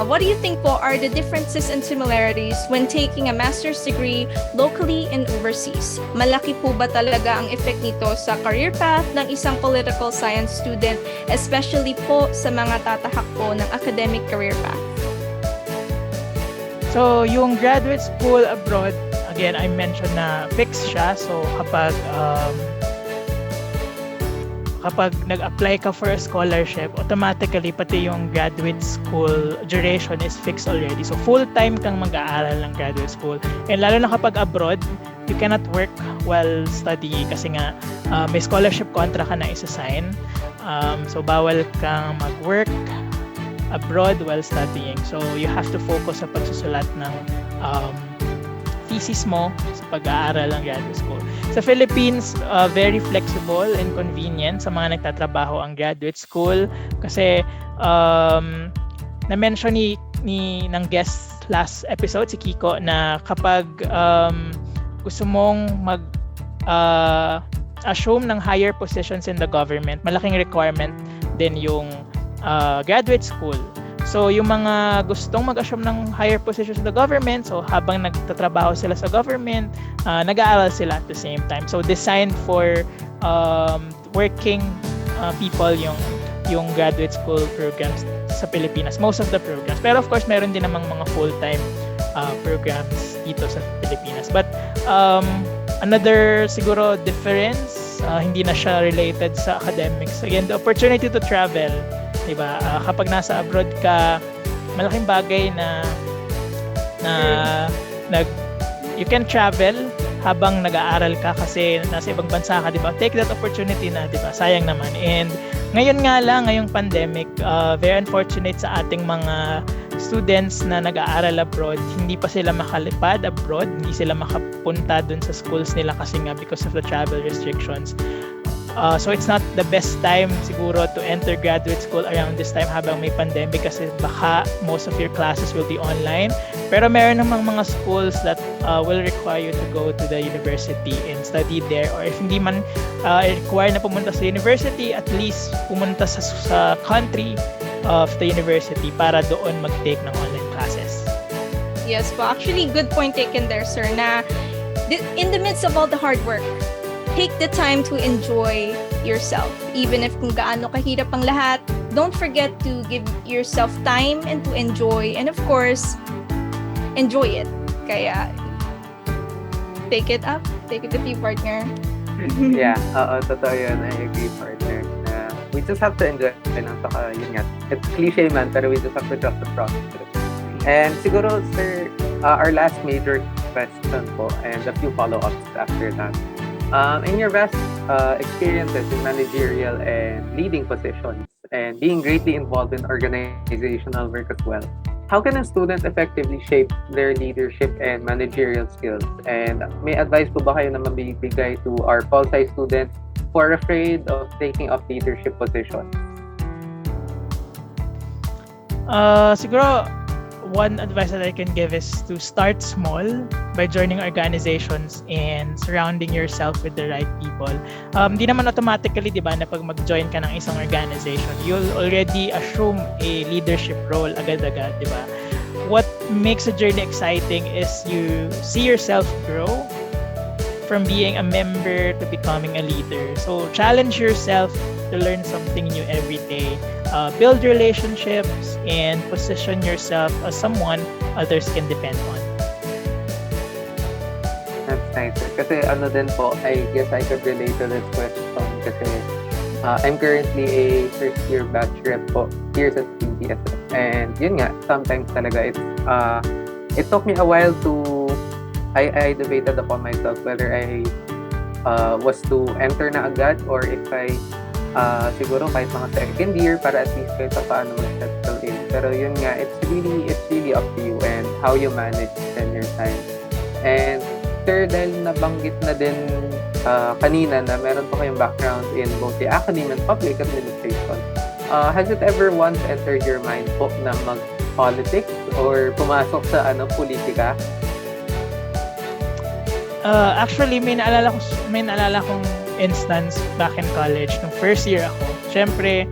what do you think po are the differences and similarities when taking a master's degree locally and overseas? Malaki po ba talaga ang effect nito sa career path ng isang political science student, especially po sa mga tatahak po ng academic career path? So, yung graduate school abroad, again, I mentioned na fixed siya. So, kapag nag-apply ka for a scholarship, automatically pati yung graduate school duration is fixed already. So full-time kang mag-aaral ng graduate school. And lalo na kapag abroad, you cannot work while studying kasi nga may scholarship contract ka na isa-sign. So bawal kang mag-work abroad while studying. So you have to focus sa pagsusulat ng thesis mo sa pag-aaral ng graduate school. Sa Philippines, very flexible and convenient sa mga nagtatrabaho ang graduate school kasi na-mention ng guest last episode, si Kiko, na kapag gusto mong assume ng higher positions in the government, malaking requirement din yung graduate school. So, yung mga gustong mag-assume ng higher positions in the government, so habang nagtatrabaho sila sa government, nag-aaral sila at the same time. So, designed for working people yung graduate school programs sa Pilipinas, most of the programs. Pero of course, meron din namang mga full-time programs dito sa Pilipinas. But another siguro difference, hindi na siya related sa academics. Again, the opportunity to travel, di ba? Kapag nasa abroad ka, malaking bagay na you can travel habang nag-aaral ka kasi nasa ibang bansa ka, di ba? Take that opportunity na, di ba? Sayang naman. And ngayon nga lang, ngayong pandemic, very unfortunate sa ating mga students na nag-aaral abroad, hindi pa sila makalipad abroad, hindi sila makapunta dun sa schools nila kasi nga because of the travel restrictions. So it's not the best time siguro to enter graduate school around this time habang may pandemic kasi baka most of your classes will be online. Pero meron namang mga schools that will require you to go to the university and study there, or if hindi man require na pumunta sa university, at least pumunta sa country of the university para doon mag-take ng online classes. Yes po. Actually, good point taken there, sir, na in the midst of all the hard work, take the time to enjoy yourself. Even if kung gaano kahirap ang lahat, don't forget to give yourself time and to enjoy. And of course, enjoy it. Kaya, take it up. Take it with you, partner. Yeah, totoo yun. I agree, partner. We just have to enjoy it. Yun nga. It's cliche man, pero we just have to trust the process. And siguro, sir, our last major question po, and a few follow-ups after that. In your vast experiences in managerial and leading positions and being greatly involved in organizational work as well, how can a student effectively shape their leadership and managerial skills? And may advice po ba kayo na mabibigay to our POLSci students who are afraid of taking up leadership positions? Siguro, one advice that I can give is to start small by joining organizations and surrounding yourself with the right people. Di naman automatically, di ba, na pag mag-join ka ng isang organization, you'll already assume a leadership role agad-agad, di ba? What makes a journey exciting is you see yourself grow from being a member to becoming a leader. So challenge yourself to learn something new every day. Build relationships and position yourself as someone others can depend on. That's nice. Kasi ano din po, I guess I could relate to this question kasi I'm currently a first year batch rep po here sa PPSF. And yun nga, sometimes talaga it took me a while I debated upon myself whether I was to enter na agad or if I siguro kahit mga second year para at least kahit paano mag-settle in. Pero yun nga, it's really up to you and how you manage then your time. And sir, dahil nabanggit na din kanina na meron pa kayong background in both the academe and public administration, has it ever once entered your mind po na mag-politics or pumasok sa politika? Actually, may naalala kong instance back in college nung first year ako. Syempre,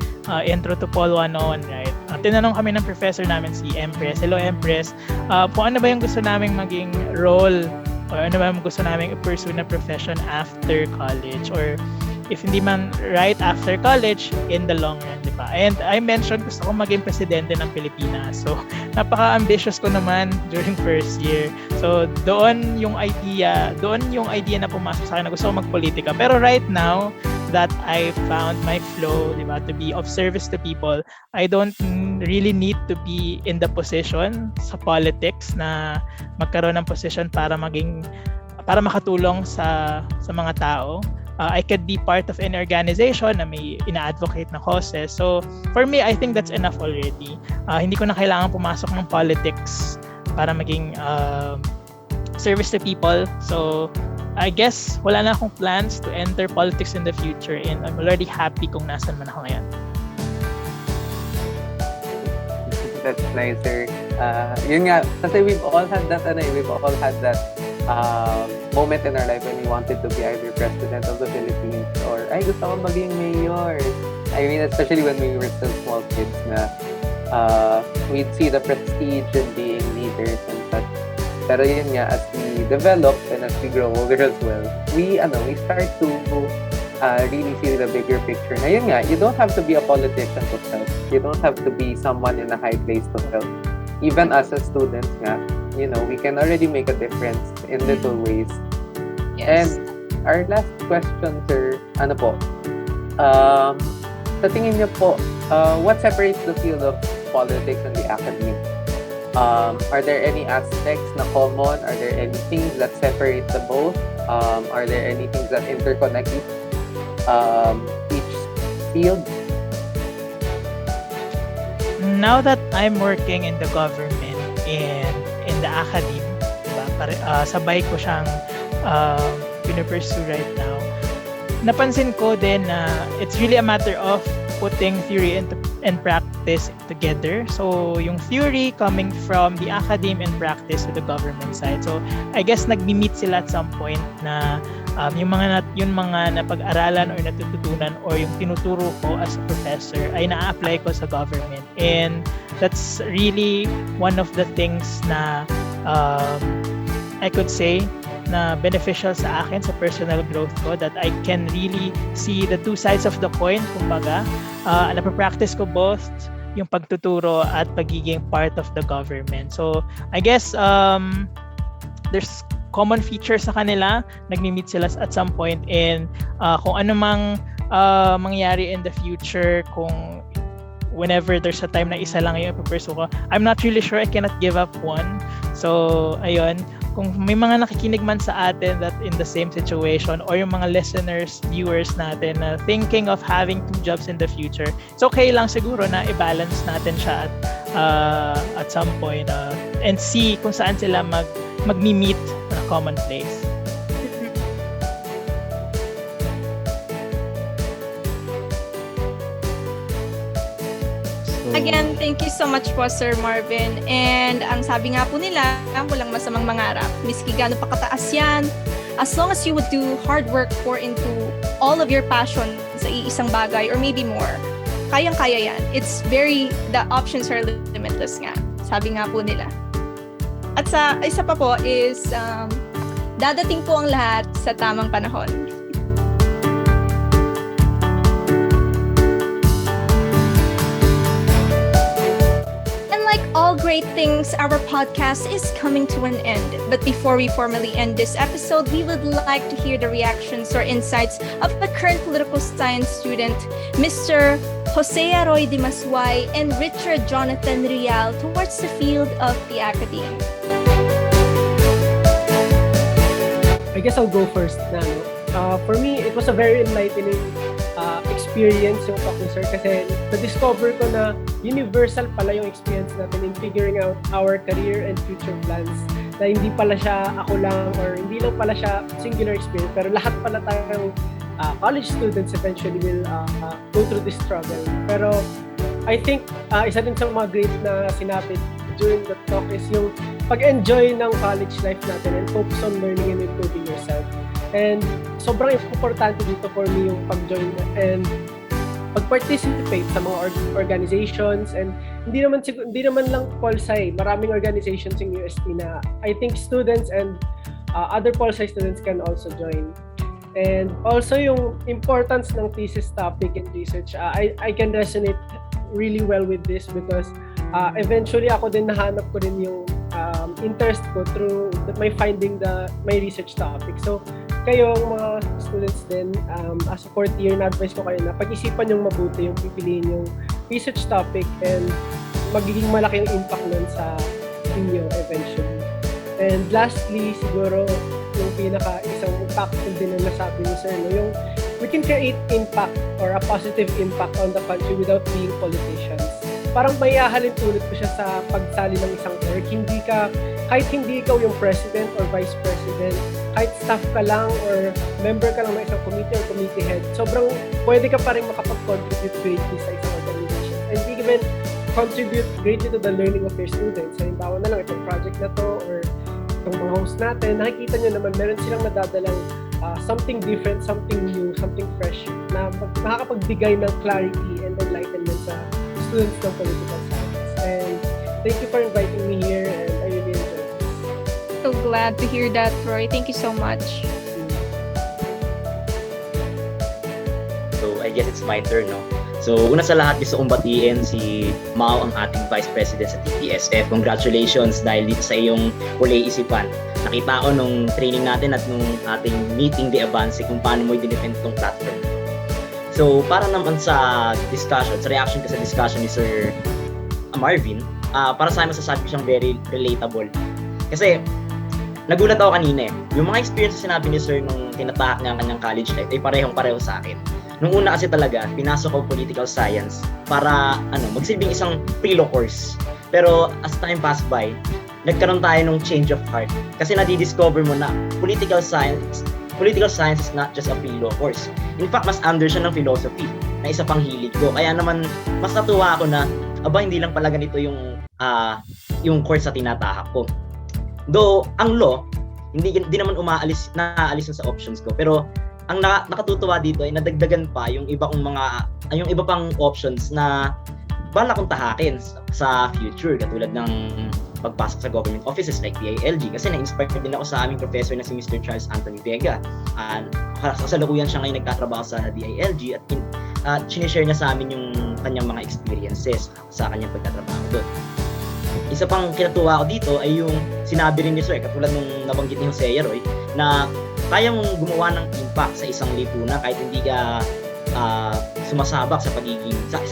intro to Pol 101, right? Tinanong kami ng professor namin, si Empress. Hello, Empress. Kung ano ba yung gusto naming maging role or ano ba yung gusto naming pursue na profession after college, or if hindi man right after college, in the long run, di ba? And I mentioned gusto ko maging presidente ng Pilipinas. So, napaka-ambitious ko naman during first year. So, doon yung idea na pumasok sa akin na gusto ko magpolitika. Pero right now, that I found my flow, di ba, to be of service to people, I don't really need to be in the position sa politics na magkaroon ng position para makatulong sa mga tao. I could be part of an organization na may ina-advocate na causes. So, for me, I think that's enough already. Hindi ko na kailangan pumasok ng politics para maging service to people. So, I guess wala na akong plans to enter politics in the future, and I'm already happy kung nasan man ako ngayon. That's nicer. Yun nga, kasi we've all had that moment in our life when we wanted to be either president of the Philippines or ay gusto ko maging mayor. I mean, especially when we were still small kids na we'd see the prestige in being leaders and such. Pero yun nga, as we develop and as we grow older as well, we start to really see the bigger picture. Na yun nga, you don't have to be a politician to help. You don't have to be someone in a high place to help. Even as a student nga, we can already make a difference in little ways. Yes. And our last question, sir, ano po? Sa tingin niyo po, what separates the field of politics and the academe? Are there any aspects na common? Are there any things that separate the both? Are there any things that interconnect each field? Now that I'm working in the government and in the academe, diba, sabay ko siyang pinipursue right now, napansin ko din na it's really a matter of putting theory and practice together. So, yung theory coming from the academe and practice to the government side. So, I guess nagmi-meet sila at some point na yung mga napag-aralan or natututunan or yung tinuturo ko as a professor ay na-apply ko sa government. And that's really one of the things na I could say na beneficial sa akin sa personal growth ko, that I can really see the two sides of the coin, kumbaga. Napapractice ko both yung pagtuturo at pagiging part of the government. So, I guess there's common features sa kanila, nagmi-meet sila at some point, and kung ano mang mangyari in the future, kung whenever there's a time na isa lang yung ipapursue ko, I'm not really sure, I cannot give up one. So, ayun, kung may mga nakikinig man sa atin that in the same situation, or yung mga listeners, viewers natin na thinking of having two jobs in the future, it's okay lang siguro na i-balance natin siya at some point and see kung saan sila mag-meet na common place. Again, thank you so much po, Sir Marvin. And ang sabi nga po nila, walang masamang mangarap. Miski gaano pa kataas yan, as long as you would do hard work, pour into all of your passion sa iisang bagay or maybe more, kayang-kaya yan. The options are limitless nga. Sabi nga po nila. At sa isa pa po is, dadating po ang lahat sa tamang panahon. All great things, our podcast is coming to an end. But before we formally end this episode, we would like to hear the reactions or insights of the current political science student, Mr. Jose Roy de Masway and Richard Jonathan Rial, towards the field of the academe. I guess I'll go first na. For me, it was a very enlightening experience yung talk ni Sir, kasi na-discover ko na universal pala yung experience natin in figuring out our career and future plans, na hindi pala siya ako lang or hindi lang pala siya singular experience, pero lahat pala tayong college students eventually will go through this struggle. Pero I think isa din sa mga great na sinabi during the talk is yung pag-enjoy ng college life natin and focus on learning and improving yourself. And sobrang importante dito for me yung pag-join and pag-participate sa mga organizations, and hindi naman lang POLSI, maraming organizations in UST na I think students and other POLSI students can also join. And also yung importance ng thesis topic and research, I can resonate really well with this because eventually ako din nahanap ko rin yung interest ko through my finding my research topic. So kayo mga students din, as a fourth year, na-advise ko kayo na pag-isipan yung mabuti yung pipiliin yung research topic, and magiging malaki yung impact nun sa inyo eventually. And lastly, siguro yung isang impactful din na nasabi ni Sir, yung we can create impact or a positive impact on the country without being politicians. Parang may ahalin tulad ko siya sa pagsali ng isang work. Kahit hindi ikaw yung president or vice president, kahit staff ka lang or member ka lang ng isang committee or committee head, sobrang pwede ka pa rin makapag-contribute greatly sa isang organization. And even contribute greatly to the learning of your students. Halimbawa na lang itong project na to or itong mga host natin, nakikita nyo naman meron silang nadadalang something different, something new, something fresh na makakapagbigay ng clarity and enlightenment sa students ng political science. And thank you for inviting me here, and I really enjoyed this. So glad to hear that, Roy. Thank you so much. So I guess it's my turn, no? So, una sa lahat, gusto kong batiin si Mao, ang ating Vice President sa TPSF. Congratulations dahil dito sa iyong POLeisipan. Nakita ko nung training natin at nung ating meeting de avance kung paano mo i-defend itong platform. So, para naman sa discussion, sa reaction ko sa discussion ni Sir Marvin, para sa akin masasabi ko siyang very relatable. Kasi, nagulat ako kanina eh. Yung mga experience na sinabi ni Sir nung tinatahak niya ang kanyang college life ay parehong-pareho sa akin. Nung una kasi talaga, pinasok ko political science para magsilbing isang pre-law course. Pero as time passed by, nagkaroon tayo ng change of heart. Kasi nadidiscover mo na political science is not just a pre-law course. In fact, mas under siya ng philosophy na isa pang hilig ko. Kaya naman, mas natuwa ako na, hindi lang pala ganito yung course na tinatahak ko. Though, ang law, hindi naman naaalis sa options ko. Pero, ang nakatutuwa dito ay nadagdagan pa yung iba pang options na bala kong tahakin sa future, katulad ng pagpasok sa government offices like DILG, kasi na-inspired din ako sa aming professor na si Mr. Charles Anthony Vega. Kasalukuyan siya ngayon nagtatrabaho sa DILG at sinishare niya sa amin yung kanyang mga experiences sa kanyang pagtatrabaho doon. Isa pang kinatuwa ko dito ay yung sinabi rin ni Sir, katulad nung nabanggit ni Jose Roy, na kaya mong gumawa ng impact sa isang lipunan kahit hindi ka sumasabak sa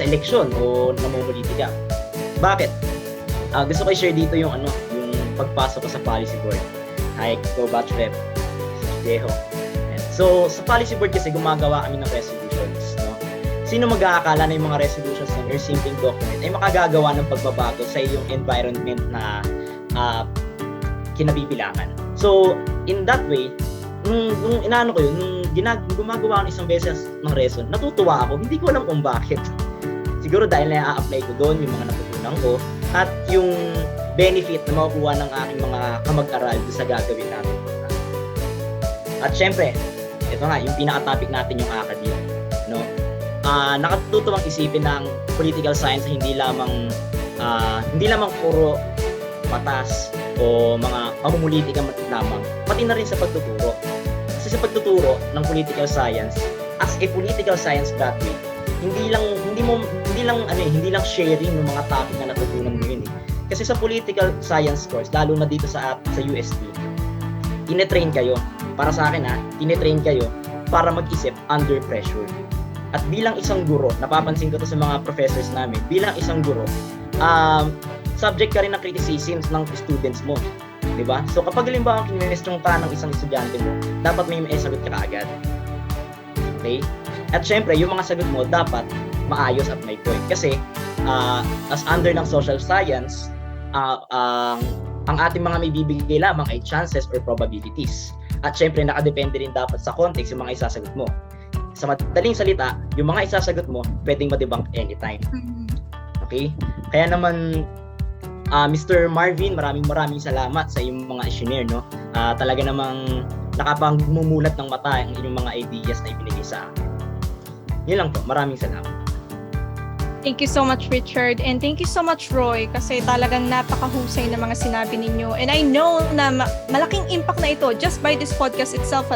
eleksyon o namumulitika. Bakit? Gusto ko i-share dito yung pagpasok ko sa policy board. Hi, go batch rep. Deho. So, sa policy board kasi gumagawa kami ng resolutions, no? Sino mag-aakala na yung mga resolutions ng your simple document ay makagagawa ng pagbabago sa iyong environment na kinabibilangan. So, in that way, nung gumagawa ako isang beses ng reson, natutuwa ako. Hindi ko alam kung bakit. Siguro dahil na-apply ko doon yung mga natutunan ko at yung benefit na makukuha ng aking mga kamag-aral sa gagawin natin. At syempre, ito nga, yung pinaka-topic natin yung Academe. No? Nakatutuwang isipin ng political science hindi lamang puro batas o mga pamumulitika lamang, pati na rin sa pagtuturo. Kasi sa pagtuturo ng political science, as a political science graduate, hindi lang sharing ng mga topic na natutunan mo yun eh. Kasi sa political science course, lalo na dito sa UST, tinetrain kayo, para sa akin tinetrain kayo para mag-isip under pressure. At bilang isang guro, napapansin ko to sa mga professors namin, bilang isang guro, subject ka rin ng criticisms ng students mo. Diba? So kapag halimbawa kinwestiyon ka ng isang estudyante mo, dapat may sagot ka kaagad. Okay? At syempre, yung mga sagot mo dapat maayos at may point. Kasi as under ng social science, ang ating mga may bibigay lamang ay chances or probabilities. At syempre, nakadepende rin dapat sa context yung mga isasagot mo. Sa madaling salita, yung mga isasagot mo, pwedeng ma-debunk anytime. Okay? Kaya naman, Mr. Marvin, maraming salamat sa iyong mga i-share, no? Talaga namang nakapangmumulat ng mata ang inyong mga ideas na ibinigay sa akin. Yun lang po. Maraming salamat. Thank you so much, Richard. And thank you so much, Roy, kasi talagang napakahusay na mga sinabi ninyo. And I know na malaking impact na ito just by this podcast itself,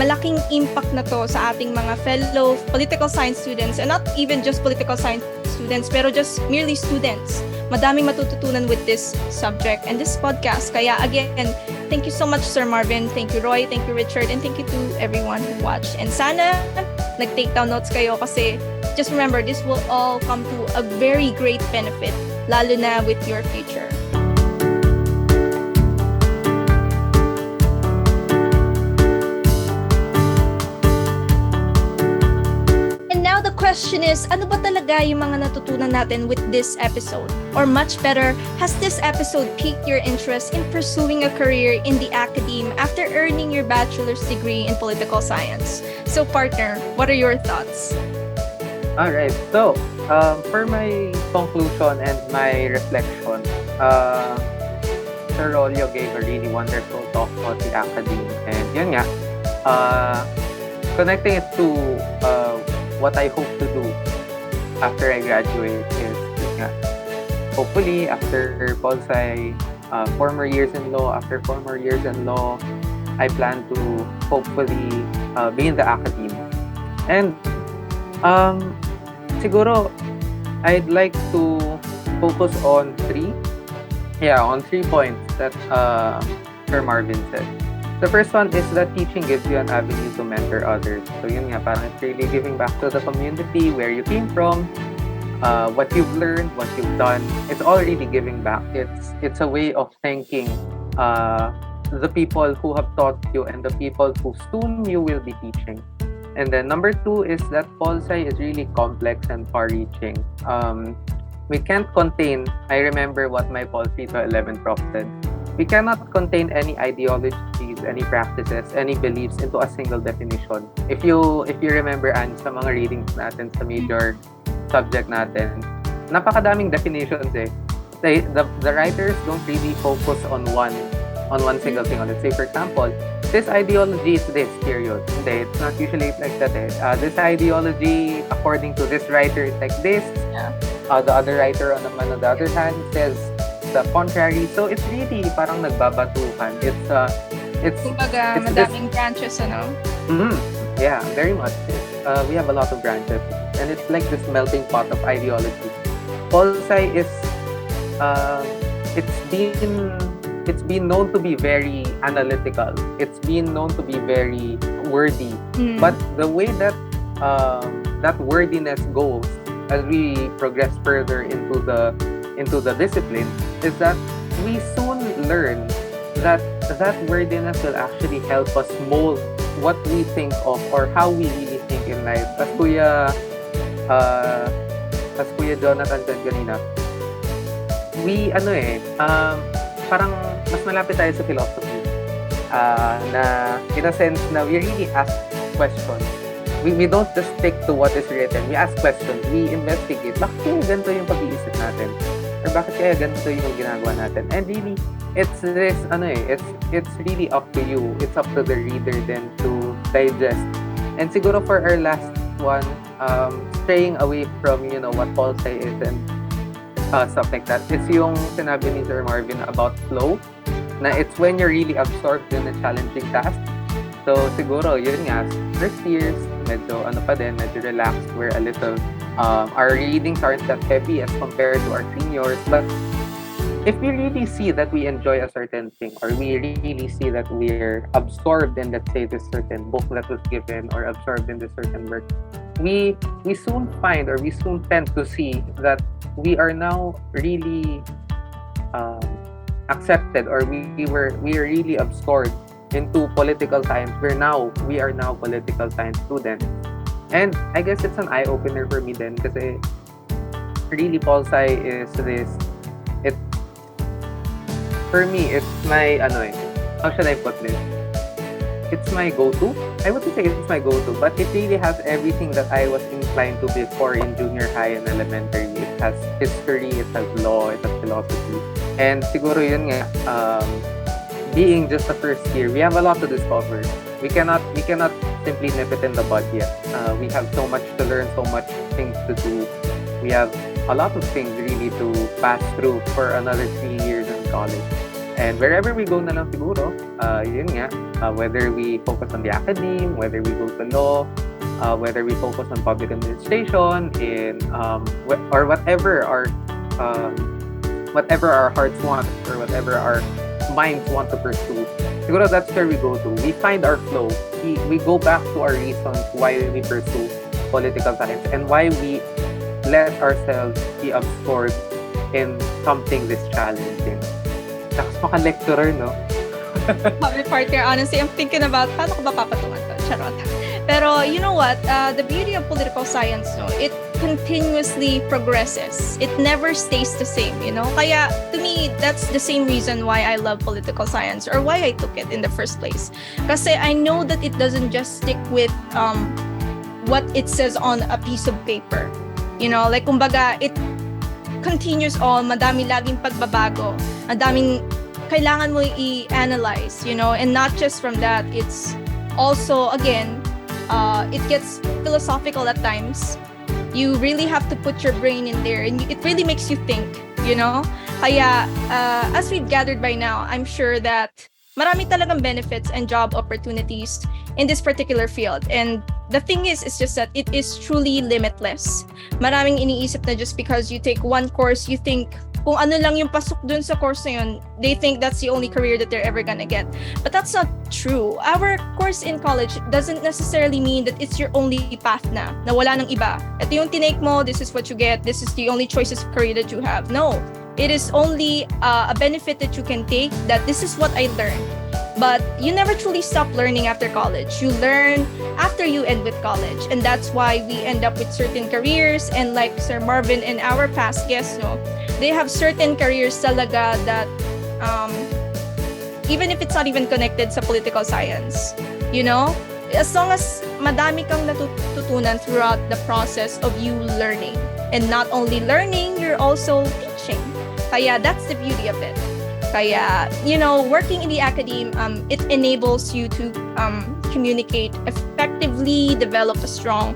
malaking impact na to sa ating mga fellow political science students, and not even just political science students, pero just merely students. Madaming matututunan with this subject and this podcast. Kaya again, thank you so much, Sir Marvin. Thank you, Roy. Thank you, Richard. And thank you to everyone who watched. And sana nag-take down notes kayo kasi just remember, this will all come to a very great benefit, lalo na with your future. And now the question is, ano ba talaga yung mga natutunan natin with this episode? Or much better, has this episode piqued your interest in pursuing a career in the academe after earning your bachelor's degree in political science? So partner, what are your thoughts? Alright, so for my conclusion and my reflection, Sir Rollo gave a really wonderful talk about the Academe, and yun nga, connecting it to what I hope to do after I graduate is yun nga, hopefully after POLsci, 4 more years in law, after 4 more years in law, I plan to hopefully be in the Academe. And siguro, I'd like to focus on on 3 points that Sir Marvin said. The first one is that teaching gives you an avenue to mentor others. So yun nga, parang it's really giving back to the community where you came from, what you've learned, what you've done. It's all really giving back. It's a way of thanking the people who have taught you and the people who soon you will be teaching. And then number 2 is that Pol-Sci is really complex and far-reaching. We can't contain, I remember what my Pol 3 to 11 prof said, we cannot contain any ideologies, any practices, any beliefs into a single definition. If you remember, Anne, sa mga readings natin sa major subject natin, napakadaming definitions eh. The writers don't really focus on one single thing. Let's say, for example, this ideology is this, period. Hindi, it's not usually like that eh. This ideology, according to this writer, is like this. Yeah. The other writer on the other hand says the contrary. So it's really parang nagbabatuhan. Kumbaga, it's madaming branches, ano? Yeah, very much. We have a lot of branches, and it's like this melting pot of ideology. Pol-Sci is, it's been known to be very analytical. It's been known to be very wordy. But the way that that wordiness goes as we progress further into the discipline is that we soon learn that wordiness will actually help us mold what we think of or how we really think in life. As Kuya Jonathan said kanina, parang mas malapit tayo sa philosophy. Na in a sense na we really ask questions. We don't just stick to what is written. We ask questions. We investigate. Bakit kaya ganito yung pag-iisip natin? Or bakit kaya ganito yung ginagawa natin? And really, it's this, it's really up to you. It's up to the reader then to digest. And siguro for our last one, straying away from, what Pol-Sci is and stuff like that, is yung sinabi ni Sir Marvin about flow, na it's when you're really absorbed in a challenging task. So siguro, yun nga, first years, medyo relaxed. We're a little, our readings aren't that heavy as compared to our seniors. But if we really see that we enjoy a certain thing, or we really see that we're absorbed in, let's say, this certain book that was given, or absorbed in this certain work, we soon find, or we soon tend to see that we are now really accepted, or we are really absorbed into political science. We are now political science students. And I guess it's an eye-opener for me then, kasi really Pol-Sci is this, for me, it's my, how should I put this? It's my go-to. I wouldn't say it's my go-to, but it really has everything that I was inclined to before in junior high and elementary. It has history, it has law, it has philosophy. And siguro yun nga, being just the first year, we have a lot to discover. We cannot simply nip it in the bud yet. We have so much to learn, so much things to do. We have a lot of things really to pass through for another 3 years in college. And wherever we go na lang siguro, yun nga, whether we focus on the Academe, whether we go to law, whether we focus on public administration, or whatever our hearts want, or whatever our minds want to pursue. Siguro that's where we go to. We find our flow. We go back to our reasons why we pursue political science and why we let ourselves be absorbed in something this challenging. Tapos maka-lecturer, no? Sabi partner, honestly, I'm thinking about paano ko ba papatungan to? Charot. Pero you know what? The beauty of political science, no, it continuously progresses. It never stays the same, Kaya to me, that's the same reason why I love political science, or why I took it in the first place. Kasi I know that it doesn't just stick with what it says on a piece of paper. Like kumbaga, it continues on, madami laging pagbabago, madaming kailangan mo i-analyze, and not just from that, it's also, again, it gets philosophical at times. You really have to put your brain in there, and it really makes you think, Kaya, as we've gathered by now, I'm sure that marami talagang benefits and job opportunities in this particular field. And the thing is, it's just that it is truly limitless. Maraming iniisip na just because you take one course, you think kung ano lang yung pasok dun sa course na yun, they think that's the only career that they're ever gonna get. But that's not true. Our course in college doesn't necessarily mean that it's your only path na wala ng iba. Ito yung tinake mo, this is what you get, this is the only choices of career that you have. No, it is only a benefit that you can take, that this is what I learned. But you never truly stop learning after college. You learn after you end with college. And that's why we end up with certain careers. And like Sir Marvin and our past guests, they have certain careers talaga that even if it's not even connected sa political science, as long as madami kang natututunan throughout the process of you learning. And not only learning, you're also teaching. Kaya that's the beauty of it. Kaya, working in the Academe, it enables you to communicate effectively, develop a strong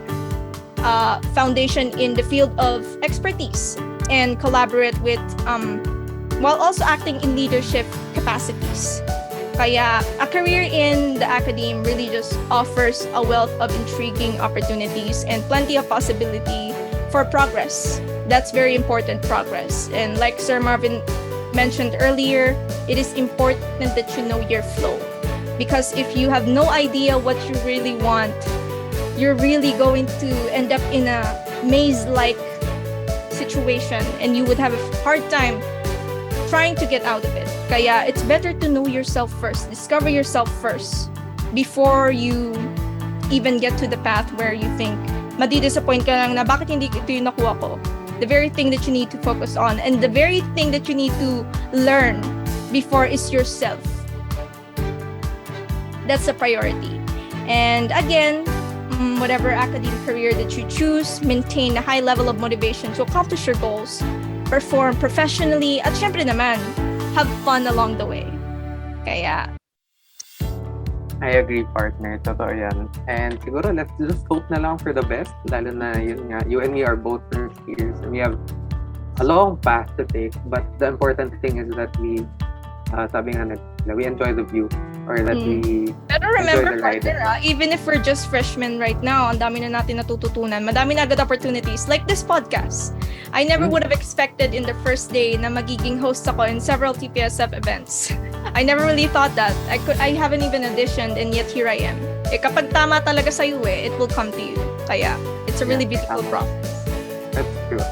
foundation in the field of expertise, and collaborate with, while also acting in leadership capacities. Kaya, a career in the Academe really just offers a wealth of intriguing opportunities and plenty of possibility for progress. That's very important, progress. And like Sir Marvin mentioned earlier, it is important that you know your flow. Because if you have no idea what you really want, you're really going to end up in a maze-like situation and you would have a hard time trying to get out of it. Kaya it's better to know yourself first, discover yourself first, before you even get to the path where you think, madi-disappoint ka lang na bakit hindi ito yung nakuha ko. The very thing that you need to focus on and the very thing that you need to learn before is yourself. That's a priority. And again, whatever academic career that you choose, maintain a high level of motivation to accomplish your goals, perform professionally, at syempre naman, have fun along the way. Kaya, I agree, partner. Totoo yan. And siguro, let's just hope na lang for the best. Lalo na yun nga, you and me are both first years. And we have a long path to take. But the important thing is that we, sabi nga nila, we enjoy the view. Or that we pero remember, partner, even if we're just freshmen right now, ang dami na natin natututunan. Madami na agad opportunities. Like this podcast. I never would have expected in the first day na magiging host ako in several TPSF events. I never really thought that. I haven't even auditioned and yet here I am. Kapag tama talaga sa'yo it will come to you. Kaya, it's a really beautiful process. That's true.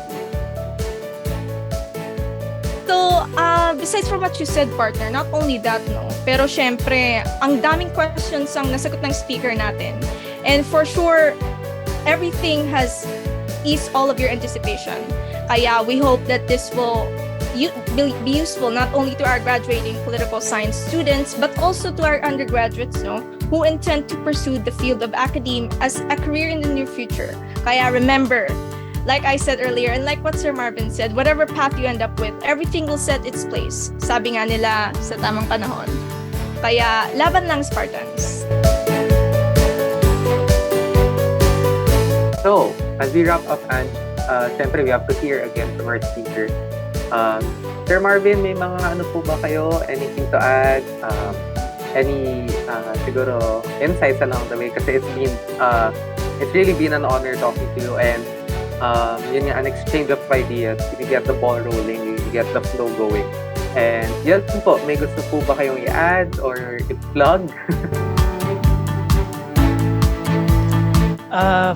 So, besides from what you said, partner, not only that, pero syempre, ang daming questions ang nasagot ng speaker natin. And for sure, everything has eased all of your anticipation. Kaya, we hope that this will be useful not only to our graduating political science students, but also to our undergraduates, who intend to pursue the field of academe as a career in the near future. Kaya remember, like I said earlier, and like what Sir Marvin said, whatever path you end up with, everything will set its place. Sabi nga nila, sa tamang panahon. Kaya, laban lang, Spartans. So, as we wrap up, and syempre we have to hear again from our speaker. Sir Marvin, may mga ano po ba kayo? Anything to add? Any siguro insights along the way? Kasi it's really been an honor talking to you, and yun nga, an exchange of ideas. You get the ball rolling, you get the flow going. And yun po, may gusto po ba kayong i-add or i-plug?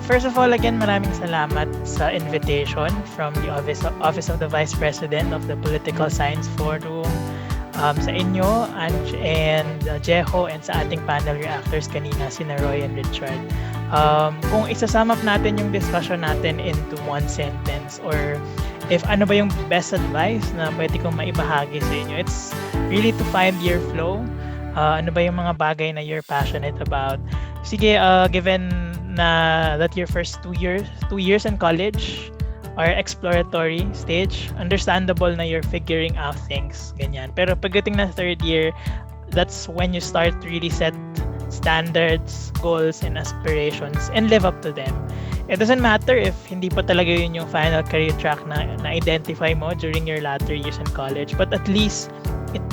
First of all, again, maraming salamat sa invitation from the Office of the Vice President of the Political Science Forum, sa inyo, Ange and Jeho, and sa ating panel reactors kanina, sina Roy and Richard. Kung isasum up natin yung discussion natin into one sentence, or if ano ba yung best advice na pwede kong maibahagi sa inyo, it's really to find your flow. Ano ba yung mga bagay na you're passionate about. Sige, given na that your first 2 years in college are exploratory stage, understandable na you're figuring out things, ganyan. Pero pagdating na third year, that's when you start to really set standards, goals, and aspirations and live up to them. It doesn't matter if hindi pa talaga yun yung final career track na identify mo during your latter years in college, but at least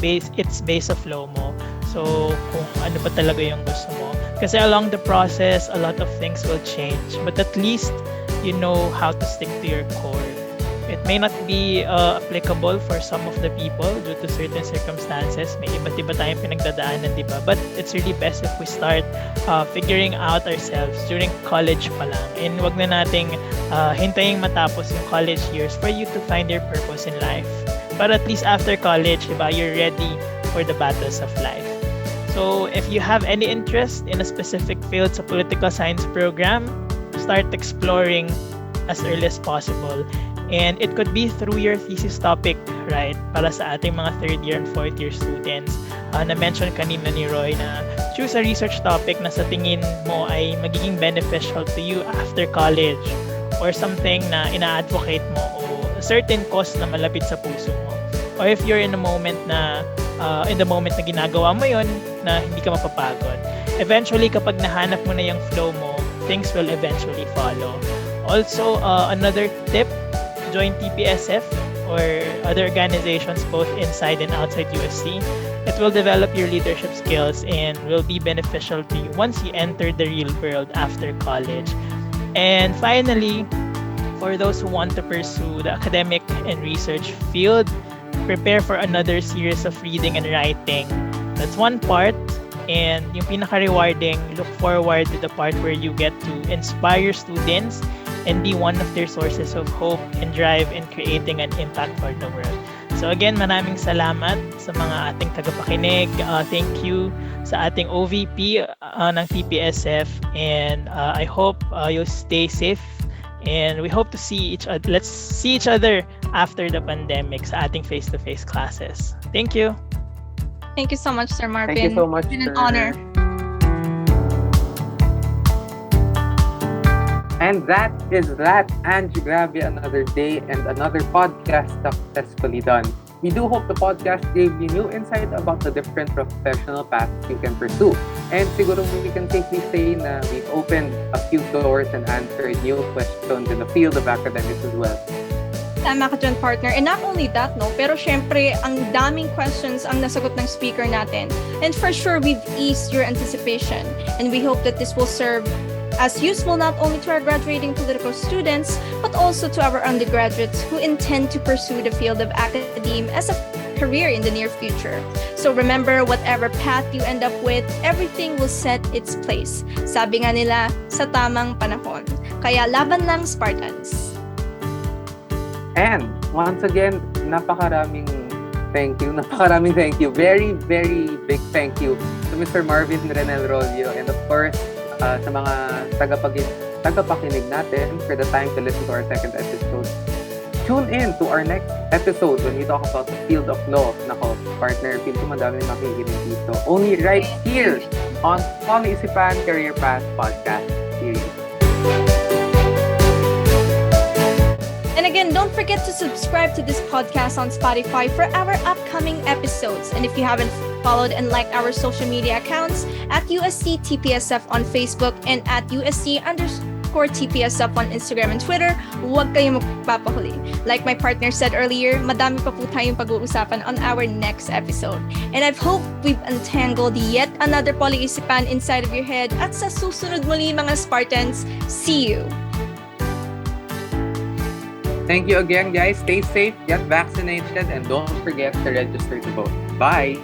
it's based sa flow mo. So, kung ano pa talaga yung gusto mo. Kasi along the process, a lot of things will change. But at least, you know how to stick to your core. It may not be applicable for some of the people due to certain circumstances. May iba't iba tayong pinagdadaanan, di ba? But it's really best if we start figuring out ourselves during college pa lang. And wag na nating hintayin matapos yung college years for you to find your purpose in life. But at least after college, di ba, you're ready for the battles of life. So if you have any interest in a specific field sa political science program, start exploring as early as possible. And it could be through your thesis topic, right? Para sa ating mga third year and fourth year students. Na-mention kanina ni Roy na choose a research topic na sa tingin mo ay magiging beneficial to you after college, or something na ina-advocate mo, o a certain cause na malapit sa puso mo. Or if you're in the moment na ginagawa mo yon, na hindi ka mapapagod. Eventually, kapag nahanap mo na yung flow mo, things will eventually follow. Also, another tip, join TPSF or other organizations both inside and outside UST. It will develop your leadership skills and will be beneficial to you once you enter the real world after college. And finally, for those who want to pursue the academic and research field, prepare for another series of reading and writing. That's one part. And yung pinaka-rewarding, look forward to the part where you get to inspire students and be one of their sources of hope and drive in creating an impact for the world. So again, maraming salamat sa mga ating tagapakinig. Thank you sa ating OVP ng TPSF, and I hope you'll stay safe, and we hope to see each other. Let's see each other after the pandemic sa ating face-to-face classes. Thank you. Thank you so much, Sir Marvin. Thank you so much, It's been an sir. honor. And that is that. Angie, grabe, another day and another podcast successfully done. We do hope the podcast gave you new insight about the different professional paths you can pursue. And siguro we can safely say na we've opened a few doors and answered new questions in the field of academics as well. Tama ka dyan, partner. And not only that, no, pero syempre, ang daming questions ang nasagot ng speaker natin. And for sure, we've eased your anticipation. And we hope that this will serve as useful not only to our graduating political students, but also to our undergraduates who intend to pursue the field of academe as a career in the near future. So remember, whatever path you end up with, everything will set its place. Sabi nga nila, sa tamang panahon. Kaya laban lang, Spartans. And once again, napakaraming thank you. Very, very big thank you to Mr. Marvin Renelle Rollo, and of course, sa mga tagapakinig natin for the time to listen to our second episode. Tune in to our next episode when we talk about the field of law. Nako, partner, feel ko madami makikinig dito. Only right here on POLeisipan Career Path Podcast Series. And again, don't forget to subscribe to this podcast on Spotify for our upcoming episodes. And if you haven't followed and liked our social media accounts at UST-TPSF on Facebook and at UST_TPSF on Instagram and Twitter, huwag kayong magpapahuli. Like my partner said earlier, madami pa po tayong pag-uusapan on our next episode. And I hope we've untangled yet another POLeisipan inside of your head. At sa susunod muli, mga Spartans, see you! Thank you again, guys. Stay safe, get vaccinated, and don't forget to register to vote. Bye!